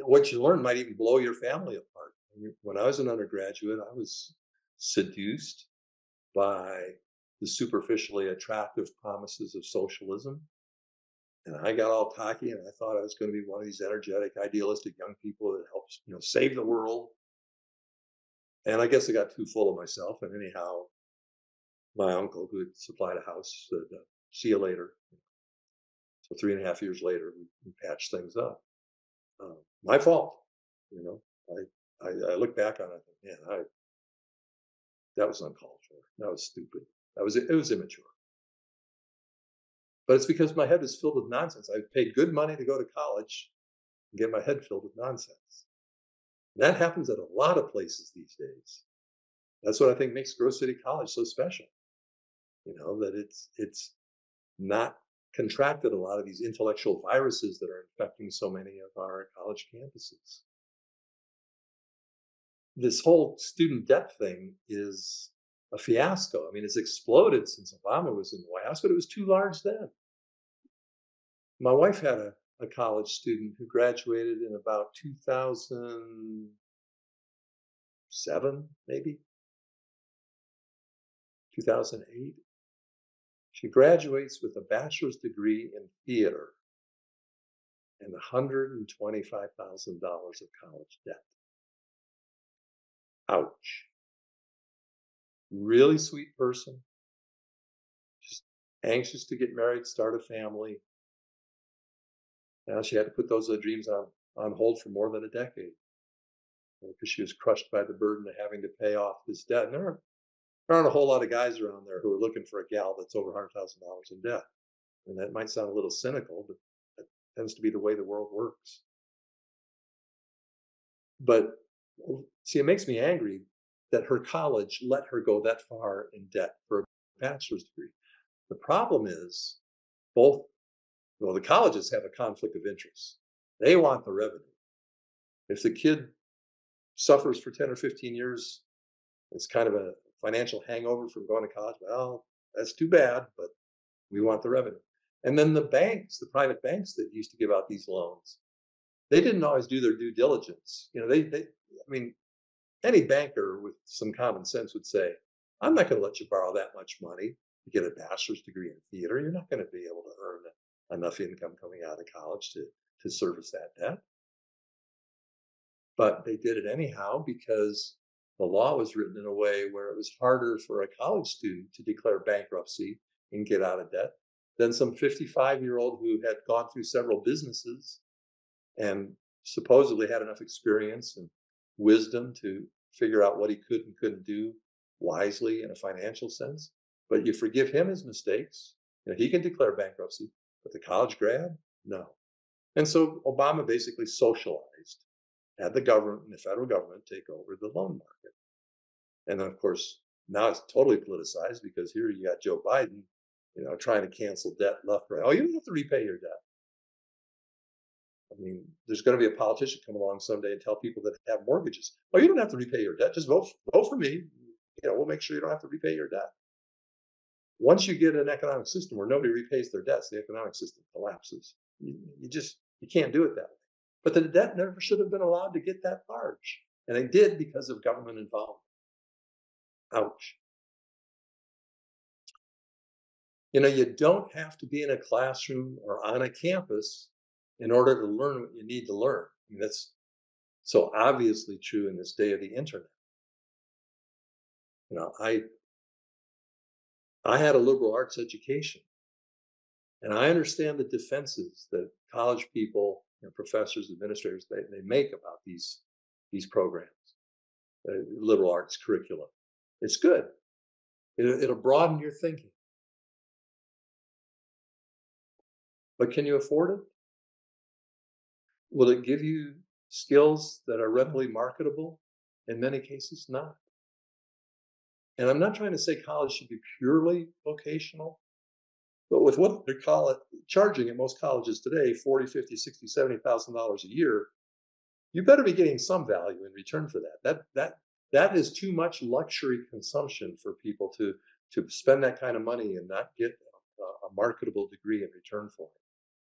What you learn might even blow your family apart. When I was an undergraduate, I was seduced by the superficially attractive promises of socialism. And I got all cocky and I thought I was going to be one of these energetic, idealistic young people that helps, save the world. And I guess I got too full of myself. And anyhow, my uncle, who had supplied a house, said, see you later. So 3.5 years later, we patched things up. My fault. I look back on it and think, man, that was uncalled for. That was stupid. It was immature. But it's because my head was filled with nonsense. I paid good money to go to college and get my head filled with nonsense. And that happens at a lot of places these days. That's what I think makes Grove City College so special. That it's not contracted a lot of these intellectual viruses that are infecting so many of our college campuses. This whole student debt thing is a fiasco. I mean, it's exploded since Obama was in the White House, but it was too large then. My wife had a college student who graduated in about 2007, maybe 2008. She graduates with a bachelor's degree in theater and $125,000 of college debt. Ouch. Really sweet person. Just anxious to get married, start a family. Now she had to put those dreams on hold for more than a decade because she was crushed by the burden of having to pay off this debt. And there aren't a whole lot of guys around there who are looking for a gal that's over $100,000 in debt. And that might sound a little cynical, but that tends to be the way the world works. But see, it makes me angry that her college let her go that far in debt for a bachelor's degree. The problem is both, well, the colleges have a conflict of interest. They want the revenue. If the kid suffers for 10 or 15 years, it's kind of a financial hangover from going to college. Well, that's too bad, but we want the revenue. And then the banks, the private banks that used to give out these loans, they didn't always do their due diligence. I mean, any banker with some common sense would say, I'm not going to let you borrow that much money to get a bachelor's degree in theater. You're not going to be able to earn enough income coming out of college to service that debt. But they did it anyhow because the law was written in a way where it was harder for a college student to declare bankruptcy and get out of debt than some 55-year-old who had gone through several businesses and supposedly had enough experience and wisdom to figure out what he could and couldn't do wisely in a financial sense. But you forgive him his mistakes. He can declare bankruptcy, but the college grad, no. And so Obama basically socialized, had the government and the federal government take over the loan market. And then, of course, now it's totally politicized because here you got Joe Biden, trying to cancel debt left, right. Oh, you don't have to repay your debt. I mean, there's going to be a politician come along someday and tell people that have mortgages, oh, you don't have to repay your debt. Just vote for me. We'll make sure you don't have to repay your debt. Once you get an economic system where nobody repays their debts, the economic system collapses. You can't do it that way. But the debt never should have been allowed to get that large. And they did because of government involvement. Ouch. You don't have to be in a classroom or on a campus in order to learn what you need to learn. I mean, that's so obviously true in this day of the internet. I had a liberal arts education, and I understand the defenses that college people, professors, administrators, they make about these programs, liberal arts curriculum. It's good. It'll broaden your thinking. But can you afford it? Will it give you skills that are readily marketable? In many cases, not. And I'm not trying to say college should be purely vocational, but with what they're charging at most colleges today, $40,000, $50,000, $60,000, $70,000 a year, you better be getting some value in return for that. That is too much luxury consumption for people to spend that kind of money and not get a marketable degree in return for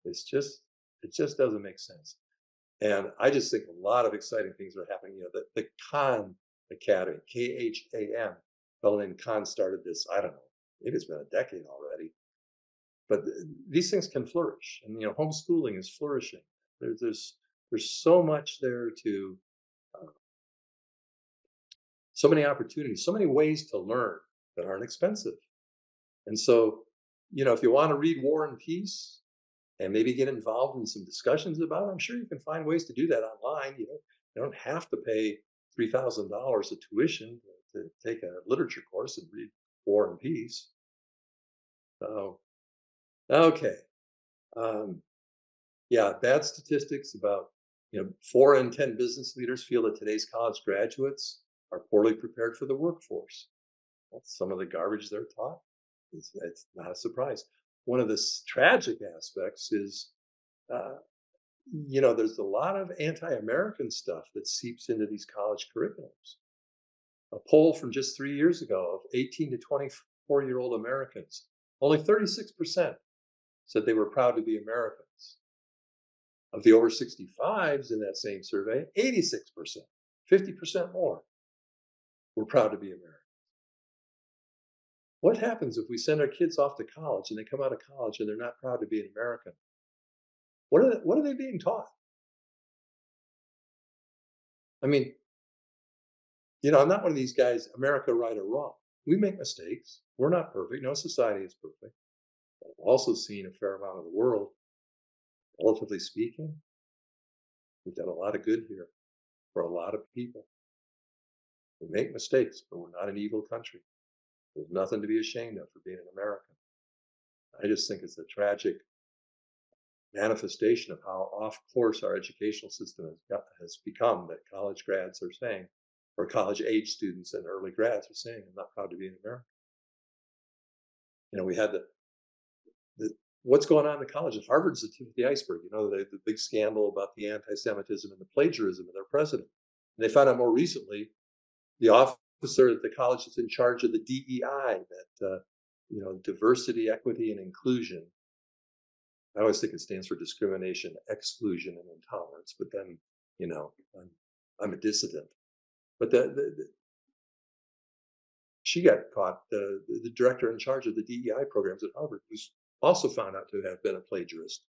it. It just doesn't make sense. And I just think a lot of exciting things are happening. The Khan Academy, KHAN, a fellow named Khan started this, I don't know, maybe it's been a decade already. But these things can flourish. And, homeschooling is flourishing. There's so much there to, so many opportunities, so many ways to learn that aren't expensive. And so, if you want to read War and Peace, and maybe get involved in some discussions about it, I'm sure you can find ways to do that online. You don't have to pay $3,000 of tuition to take a literature course and read War and Peace. So, okay. Bad statistics about, 4 in 10 business leaders feel that today's college graduates are poorly prepared for the workforce. That's some of the garbage they're taught. It's not a surprise. One of the tragic aspects is, there's a lot of anti-American stuff that seeps into these college curriculums. A poll from just 3 years ago of 18 to 24-year-old Americans, only 36% said they were proud to be Americans. Of the over 65s in that same survey, 86%, 50% more, were proud to be Americans. What happens if we send our kids off to college and they come out of college and they're not proud to be an American? What are they being taught? I mean, I'm not one of these guys, America right or wrong. We make mistakes. We're not perfect. No society is perfect. I've also seen a fair amount of the world. Relatively speaking, we've done a lot of good here for a lot of people. We make mistakes, but we're not an evil country. There's nothing to be ashamed of for being an American. I just think it's a tragic, manifestation of how off course our educational system has become, that college grads are saying, or college age students and early grads are saying, I'm not proud to be an American. We had the what's going on in the college. Harvard's the tip of the iceberg. The big scandal about the anti-Semitism and the plagiarism of their president. And they found out more recently the officer at the college that's in charge of the DEI, that diversity, equity, and inclusion. I always think it stands for discrimination, exclusion, and intolerance. But then, I'm a dissident. But she got caught. The director in charge of the DEI programs at Harvard was also found out to have been a plagiarist.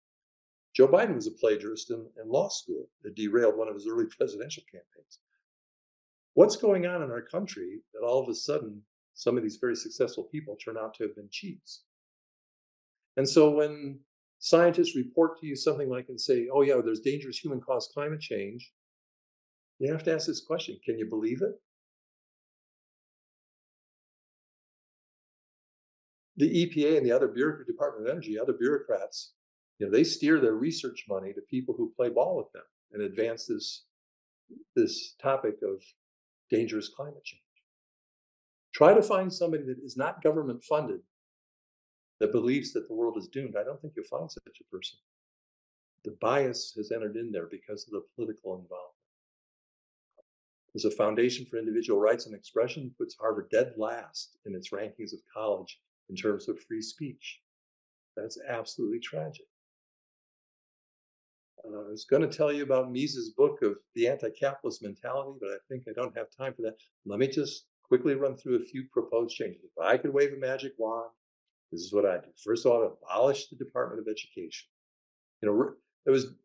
Joe Biden was a plagiarist in law school. It derailed one of his early presidential campaigns. What's going on in our country that all of a sudden some of these very successful people turn out to have been cheats? And so when scientists report to you something like and say, oh yeah, there's dangerous human-caused climate change, you have to ask this question: can you believe it? The EPA and the other Department of Energy, other bureaucrats, they steer their research money to people who play ball with them and advance this topic of dangerous climate change. Try to find somebody that is not government funded that believes that the world is doomed. I don't think you'll find such a person. The bias has entered in there because of the political involvement. There's a Foundation for Individual Rights and Expression puts Harvard dead last in its rankings of college in terms of free speech. That's absolutely tragic. I was going to tell you about Mises' book of the anti-capitalist mentality, but I think I don't have time for that. Let me just quickly run through a few proposed changes. If I could wave a magic wand, this is what I'd do. First of all, I'd abolish the Department of Education. It was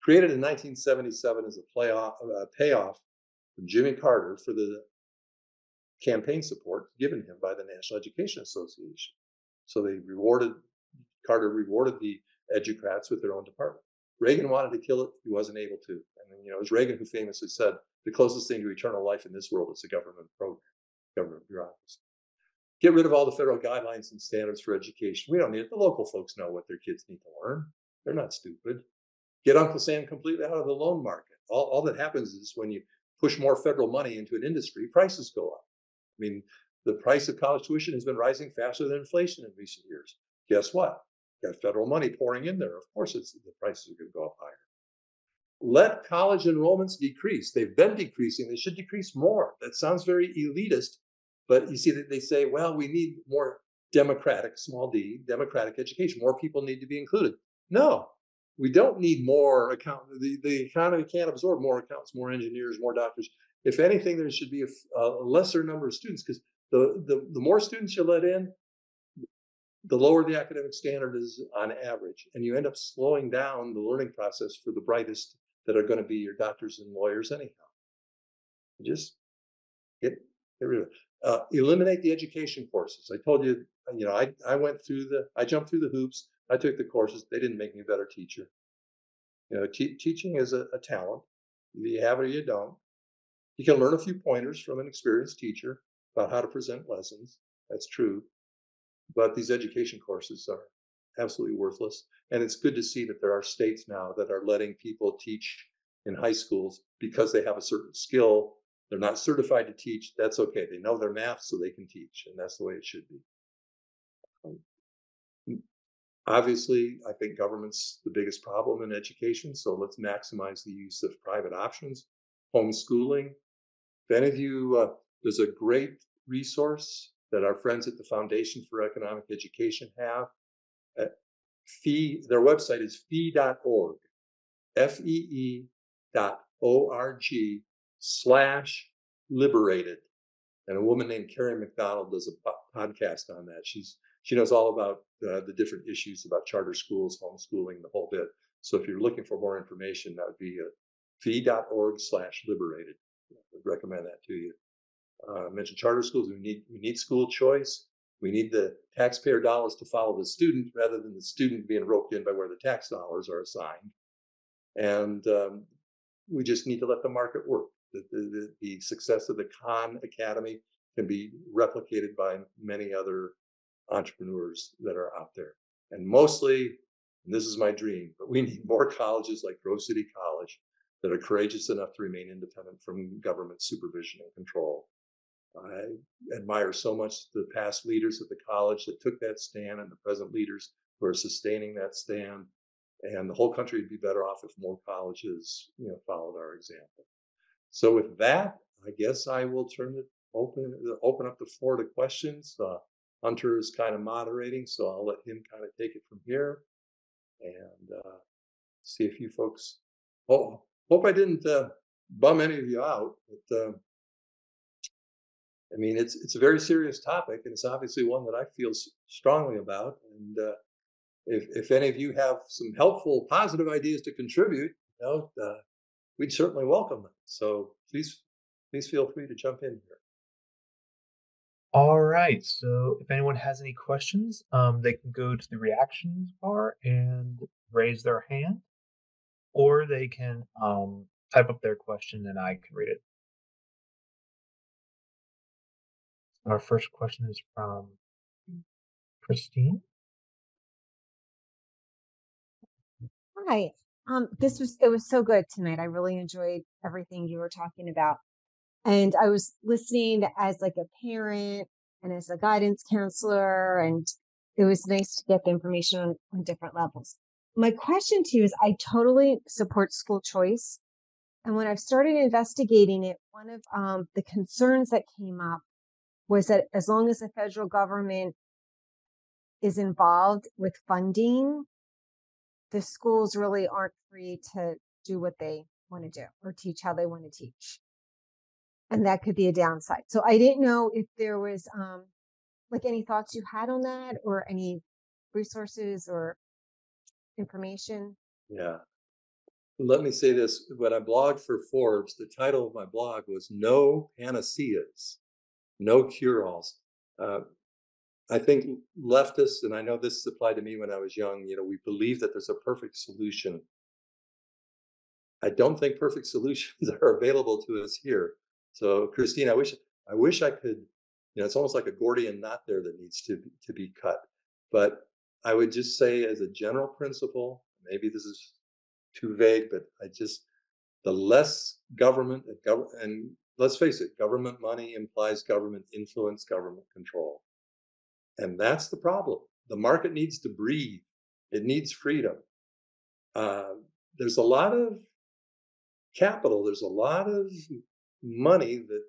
created in 1977 as a payoff from Jimmy Carter for the campaign support given him by the National Education Association. So Carter rewarded the educrats with their own department. Reagan wanted to kill it. He wasn't able to. And it was Reagan who famously said, the closest thing to eternal life in this world is a government program, government bureaucracy. Get rid of all the federal guidelines and standards for education. We don't need it. The local folks know what their kids need to learn. They're not stupid. Get Uncle Sam completely out of the loan market. All that happens is when you push more federal money into an industry, prices go up. The price of college tuition has been rising faster than inflation in recent years. Guess what? Got federal money pouring in there. Of course, the prices are going to go up higher. Let college enrollments decrease. They've been decreasing. They should decrease more. That sounds very elitist, but you see that they say, well, we need more democratic, small d, democratic education. More people need to be included. No, we don't need more accountants. The economy can't absorb more accountants, more engineers, more doctors. If anything, there should be a lesser number of students, because the more students you let in, the lower the academic standard is on average. And you end up slowing down the learning process for the brightest that are going to be your doctors and lawyers anyhow. Just get rid of it. Eliminate the education courses. I told you, I jumped through the hoops. I took the courses. They didn't make me a better teacher. Teaching is a talent. Either you have it or you don't. You can learn a few pointers from an experienced teacher about how to present lessons. That's true. But these education courses are absolutely worthless. And it's good to see that there are states now that are letting people teach in high schools because they have a certain skill. They're not certified to teach. That's okay. They know their math, so they can teach. And that's the way it should be. Obviously, I think government's the biggest problem in education. So let's maximize the use of private options. Homeschooling. If any of you, there's a great resource that our friends at the Foundation for Economic Education have. Their website is fee.org, FEE.org/liberated. And a woman named Carrie McDonald does a podcast on that. She knows all about the different issues about charter schools, homeschooling, the whole bit. So if you're looking for more information, that would be fee.org/liberated. I would recommend that to you. I mentioned charter schools. We need school choice. We need the taxpayer dollars to follow the student rather than the student being roped in by where the tax dollars are assigned. And we just need to let the market work. The success of the Khan Academy can be replicated by many other entrepreneurs that are out there. And mostly, and this is my dream, but we need more colleges like Grove City College that are courageous enough to remain independent from government supervision and control. I admire so much the past leaders at the college that took that stand and the present leaders who are sustaining that stand. And the whole country would be better off if more colleges, followed our example. So with that, I guess I will open up the floor to questions. Hunter is kind of moderating, so I'll let him kind of take it from here and see if you folks. Oh, hope I didn't bum any of you out. But I mean, it's a very serious topic, and it's obviously one that I feel strongly about. And if any of you have some helpful, positive ideas to contribute, we'd certainly welcome them. So please feel free to jump in here. All right. So if anyone has any questions, they can go to the reactions bar and raise their hand, or they can type up their question and I can read it. Our first question is from Christine. Hi. It was so good tonight. I really enjoyed everything you were talking about. And I was listening as like a parent and as a guidance counselor, and it was nice to get the information on different levels. My question to you is, I totally support school choice. And when I've started investigating it, one of the concerns that came up was that as long as the federal government is involved with funding, the schools really aren't free to do what they want to do or teach how they want to teach. And that could be a downside. So I didn't know if there was like any thoughts you had on that or any resources or information. Yeah. Let me say this. When I blogged for Forbes, the title of my blog was No Panaceas, No Cure-Alls. I think leftists, and I know this applied to me when I was young, we believe that there's a perfect solution. I don't think perfect solutions are available to us here. So, Christine, I wish I could, it's almost like a Gordian knot there that needs to be cut. But I would just say, as a general principle, maybe this is too vague, but the less government and let's face it, government money implies government influence, government control. And that's the problem. The market needs to breathe. It needs freedom. There's a lot of capital. There's a lot of money that,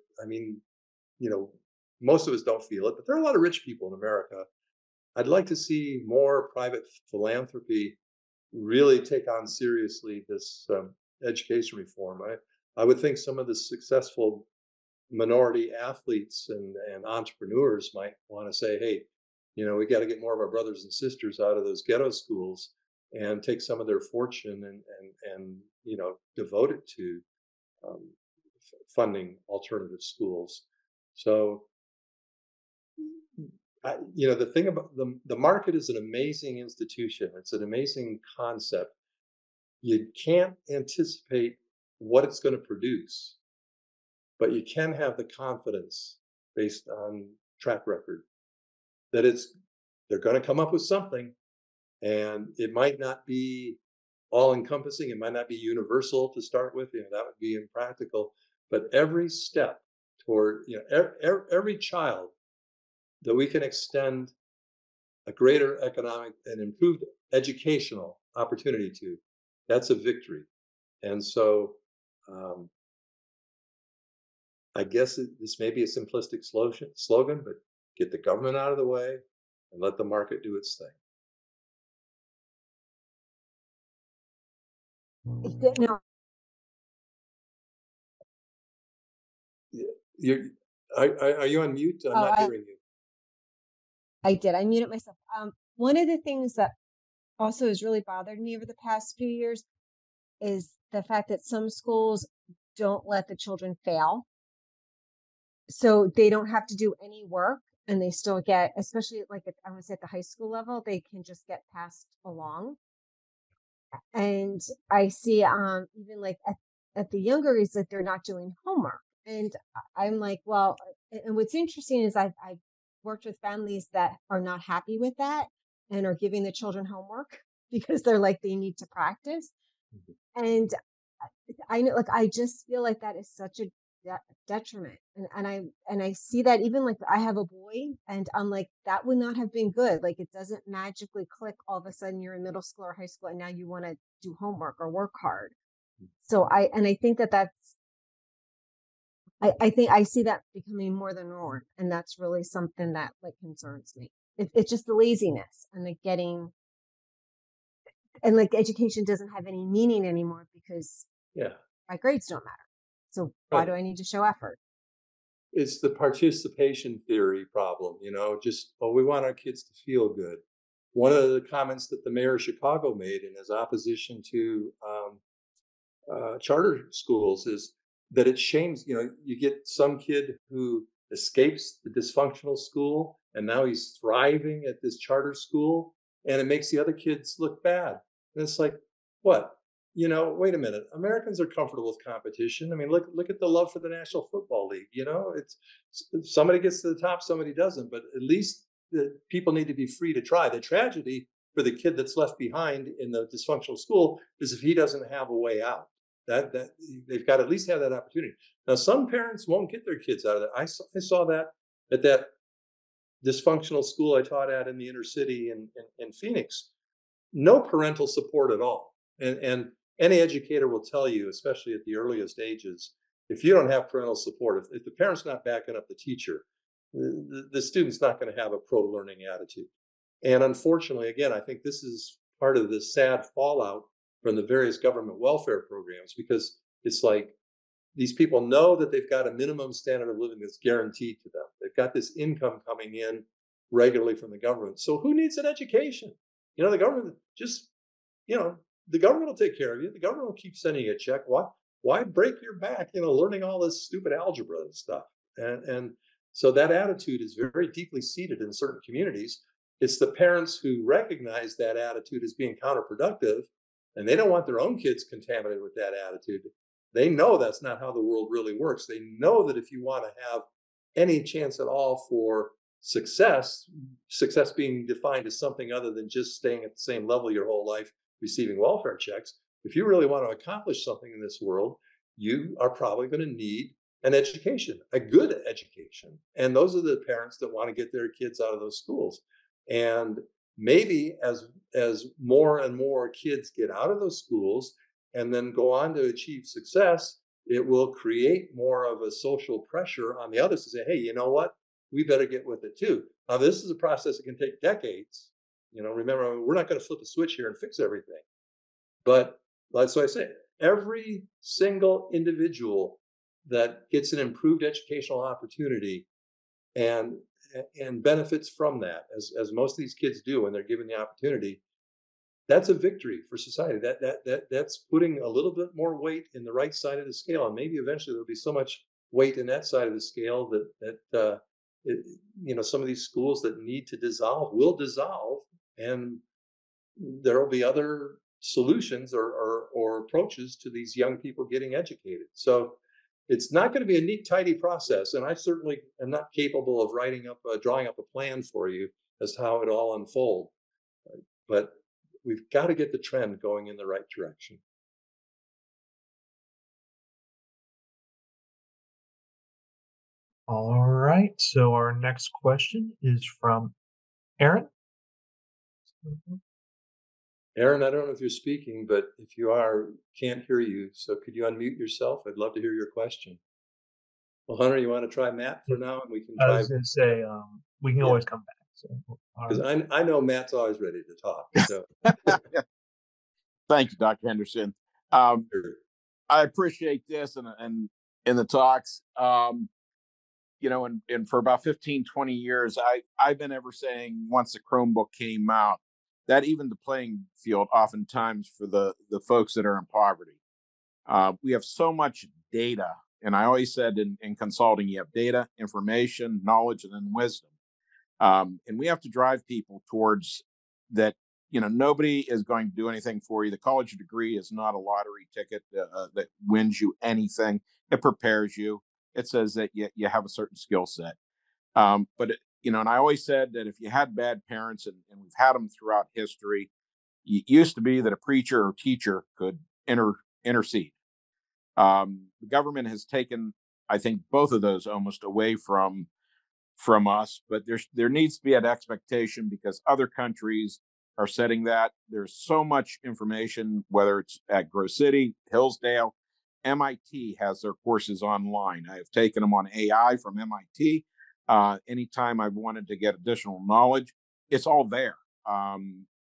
most of us don't feel it, but there are a lot of rich people in America. I'd like to see more private philanthropy really take on seriously this education reform. I would think some of the successful minority athletes and entrepreneurs might want to say, hey, we got to get more of our brothers and sisters out of those ghetto schools and take some of their fortune and devote it to funding alternative schools. So, the thing about the market is an amazing institution. It's an amazing concept. You can't anticipate what it's going to produce, but you can have the confidence based on track record that they're going to come up with something, and it might not be all encompassing. It might not be universal to start with. That would be impractical. But every step toward, every child that we can extend a greater economic and improved educational opportunity to, that's a victory. And so I guess this may be a simplistic slogan, but get the government out of the way and let the market do its thing. No. Are you on mute? I'm not hearing you. I did. I muted myself. One of the things that also has really bothered me over the past few years is the fact that some schools don't let the children fail. So they don't have to do any work and they still get, especially like I want to say at the high school level, they can just get passed along. And I see even like at the younger age that they're not doing homework. And I'm like, well, and what's interesting is I've worked with families that are not happy with that and are giving the children homework. because they're like they need to practice. And I know, like, I just feel like that is such a detriment, and I see that even like I have a boy, and I'm like that would not have been good. Like it doesn't magically click all of a sudden you're in middle school or high school, and now you want to do homework or work hard. So I think I think I see that becoming more the norm, and that's really something that like concerns me. It's just the laziness and the getting, and like education doesn't have any meaning anymore because Yeah, my grades don't matter. So why right. do I need to show effort? It's the participation theory problem, just, oh, we want our kids to feel good. One of the comments that the mayor of Chicago made in his opposition to charter schools is that it shames, you get some kid who escapes the dysfunctional school and now he's thriving at this charter school and it makes the other kids look bad. And it's like, what? Wait a minute. Americans are comfortable with competition. I mean, look at the love for the National Football League. It's somebody gets to the top, somebody doesn't, but at least the people need to be free to try. The tragedy for the kid that's left behind in the dysfunctional school is if he doesn't have a way out. That they've got to at least have that opportunity. Now, some parents won't get their kids out of that. I saw that at that dysfunctional school I taught at in the inner city in Phoenix. No parental support at all. And any educator will tell you, especially at the earliest ages, if you don't have parental support, if the parent's not backing up the teacher, the student's not going to have a pro-learning attitude. And unfortunately, again, I think this is part of the sad fallout from the various government welfare programs, because it's like these people know that they've got a minimum standard of living that's guaranteed to them. They've got this income coming in regularly from the government. So who needs an education? The government just, the government will take care of you. The government will keep sending you a check. Why break your back, learning all this stupid algebra and stuff? And so that attitude is very deeply seated in certain communities. It's the parents who recognize that attitude as being counterproductive, and they don't want their own kids contaminated with that attitude. They know that's not how the world really works. They know that if you want to have any chance at all for success being defined as something other than just staying at the same level your whole life, receiving welfare checks, if you really want to accomplish something in this world, you are probably going to need an education, a good education. And those are the parents that want to get their kids out of those schools. And maybe as more and more kids get out of those schools and then go on to achieve success, it will create more of a social pressure on the others to say, hey, you know what? We better get with it too. Now, this is a process that can take decades. Remember, we're not going to flip a switch here and fix everything. But that's why I say every single individual that gets an improved educational opportunity and benefits from that, as most of these kids do when they're given the opportunity, that's a victory for society. That's putting a little bit more weight in the right side of the scale, and maybe eventually there'll be so much weight in that side of the scale that some of these schools that need to dissolve will dissolve, and there will be other solutions or approaches to these young people getting educated. So it's not going to be a neat, tidy process, and I certainly am not capable of drawing up a plan for you as to how it all unfolds. But we've got to get the trend going in the right direction. All right. So our next question is from Aaron. Aaron, I don't know if you're speaking, but if you are, can't hear you. So could you unmute yourself? I'd love to hear your question. Well, Hunter, you want to try Matt for now, and we can I try. was going to say we can always come back. So, Because I know Matt's always ready to talk. So. Thank you, Dr. Hendrickson. I appreciate this and in the talks. And for about 15, 20 years, I've been ever saying once the Chromebook came out, that even the playing field oftentimes for the folks that are in poverty. We have so much data. And I always said in consulting, you have data, information, knowledge, and then wisdom. And we have to drive people towards that. Nobody is going to do anything for you. The college degree is not a lottery ticket that wins you anything. It prepares you. It says that you have a certain skill set. And I always said that if you had bad parents, and we've had them throughout history, used to be that a preacher or teacher could intercede. The government has taken, I think, both of those almost away from us, but there needs to be an expectation because other countries are setting that. There's so much information, whether it's at Grove City, Hillsdale. MIT has their courses online. I have taken them on AI from MIT. Anytime I've wanted to get additional knowledge, it's all there.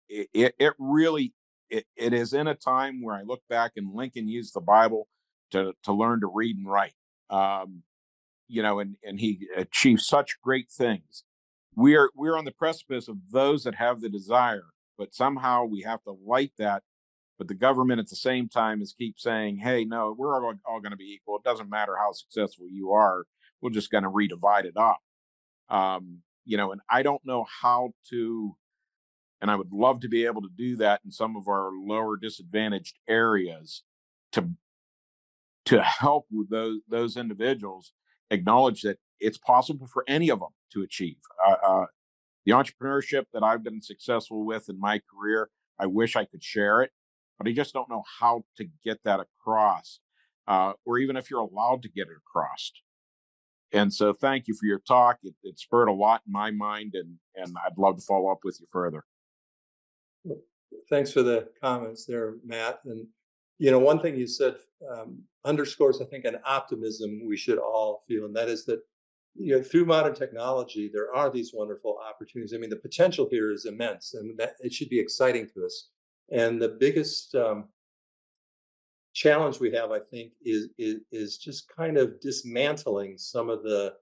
It really it is in a time where I look back and Lincoln used the Bible to learn to read and write. And he achieved such great things. We're on the precipice of those that have the desire, but somehow we have to light that. But the government at the same time is keep saying, "Hey, no, we're all going to be equal. It doesn't matter how successful you are. We're just going to redivide it up." And I don't know how to, and I would love to be able to do that in some of our lower disadvantaged areas to help with those individuals acknowledge that it's possible for any of them to achieve. The entrepreneurship that I've been successful with in my career, I wish I could share it, but I just don't know how to get that across, or even if you're allowed to get it across. And so thank you for your talk. It spurred a lot in my mind, and I'd love to follow up with you further. Thanks for the comments there, Matt. And one thing you said underscores, I think, an optimism we should all feel, and that is that through modern technology, there are these wonderful opportunities. I mean, the potential here is immense, and that it should be exciting to us. And the biggest challenge we have, I think, is just kind of dismantling some of the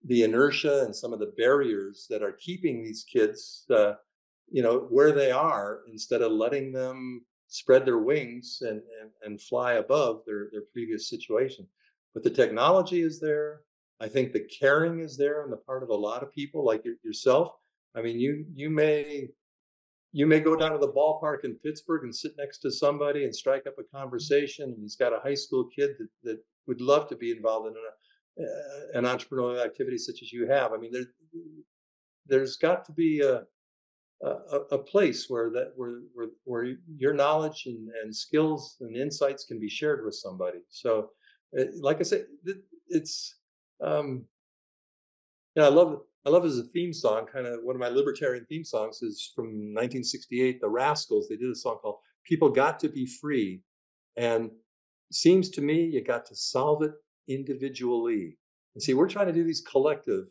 inertia and some of the barriers that are keeping these kids where they are, instead of letting them spread their wings and fly above their previous situation. But the technology is there. I think the caring is there on the part of a lot of people like yourself. I mean, you may go down to the ballpark in Pittsburgh and sit next to somebody and strike up a conversation, and he's got a high school kid that would love to be involved in an entrepreneurial activity such as you have. I mean, there's got to be a place where your knowledge and skills and insights can be shared with somebody. So, like I said, it's I love as a theme song. Kind of one of my libertarian theme songs is from 1968, the Rascals. They did a song called "People Got to Be Free," and seems to me you got to solve it individually. And see, we're trying to do these collective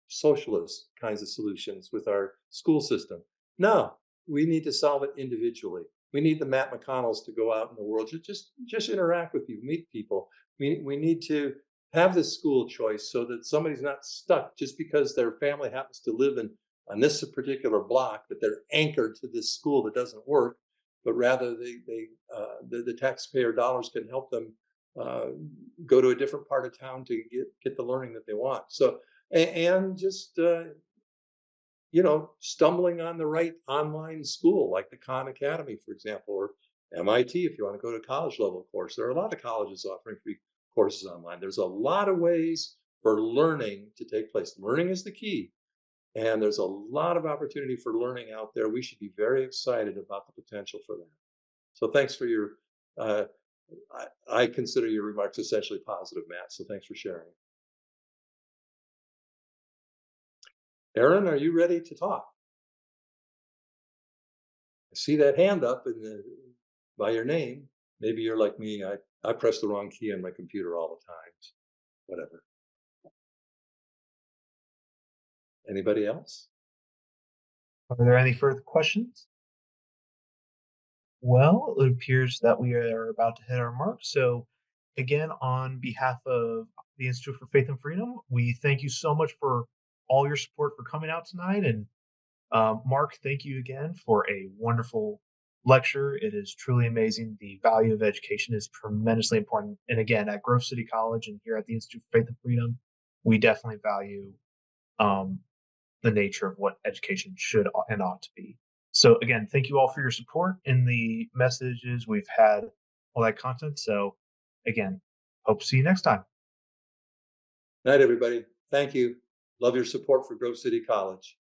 socialist kinds of solutions with our school system. No, we need to solve it individually. We need the Matt McConnells to go out in the world, just interact with people, meet people. We need to have this school choice so that somebody's not stuck just because their family happens to live on this particular block, that they're anchored to this school that doesn't work, but rather the taxpayer dollars can help them go to a different part of town to get the learning that they want. So, and just stumbling on the right online school like the Khan Academy, for example, or MIT if you want to go to a college level course. There are a lot of colleges offering free courses online. There's a lot of ways for learning to take place. Learning is the key, and there's a lot of opportunity for learning out there. We should be very excited about the potential for that. So thanks for your I consider your remarks essentially positive, Matt, so thanks for sharing. Aaron, are you ready to talk? I see that hand up by your name. Maybe you're like me. I press the wrong key on my computer all the time. Whatever. Anybody else? Are there any further questions? Well, it appears that we are about to hit our mark. So, again, on behalf of the Institute for Faith and Freedom, we thank you so much for all your support for coming out tonight. And Mark, thank you again for a wonderful lecture. It is truly amazing. The value of education is tremendously important. And again, at Grove City College and here at the Institute for Faith and Freedom, we definitely value the nature of what education should and ought to be. So again, thank you all for your support in the messages we've had, all that content. So again, hope to see you next time. Night, everybody. Thank you. Love your support for Grove City College.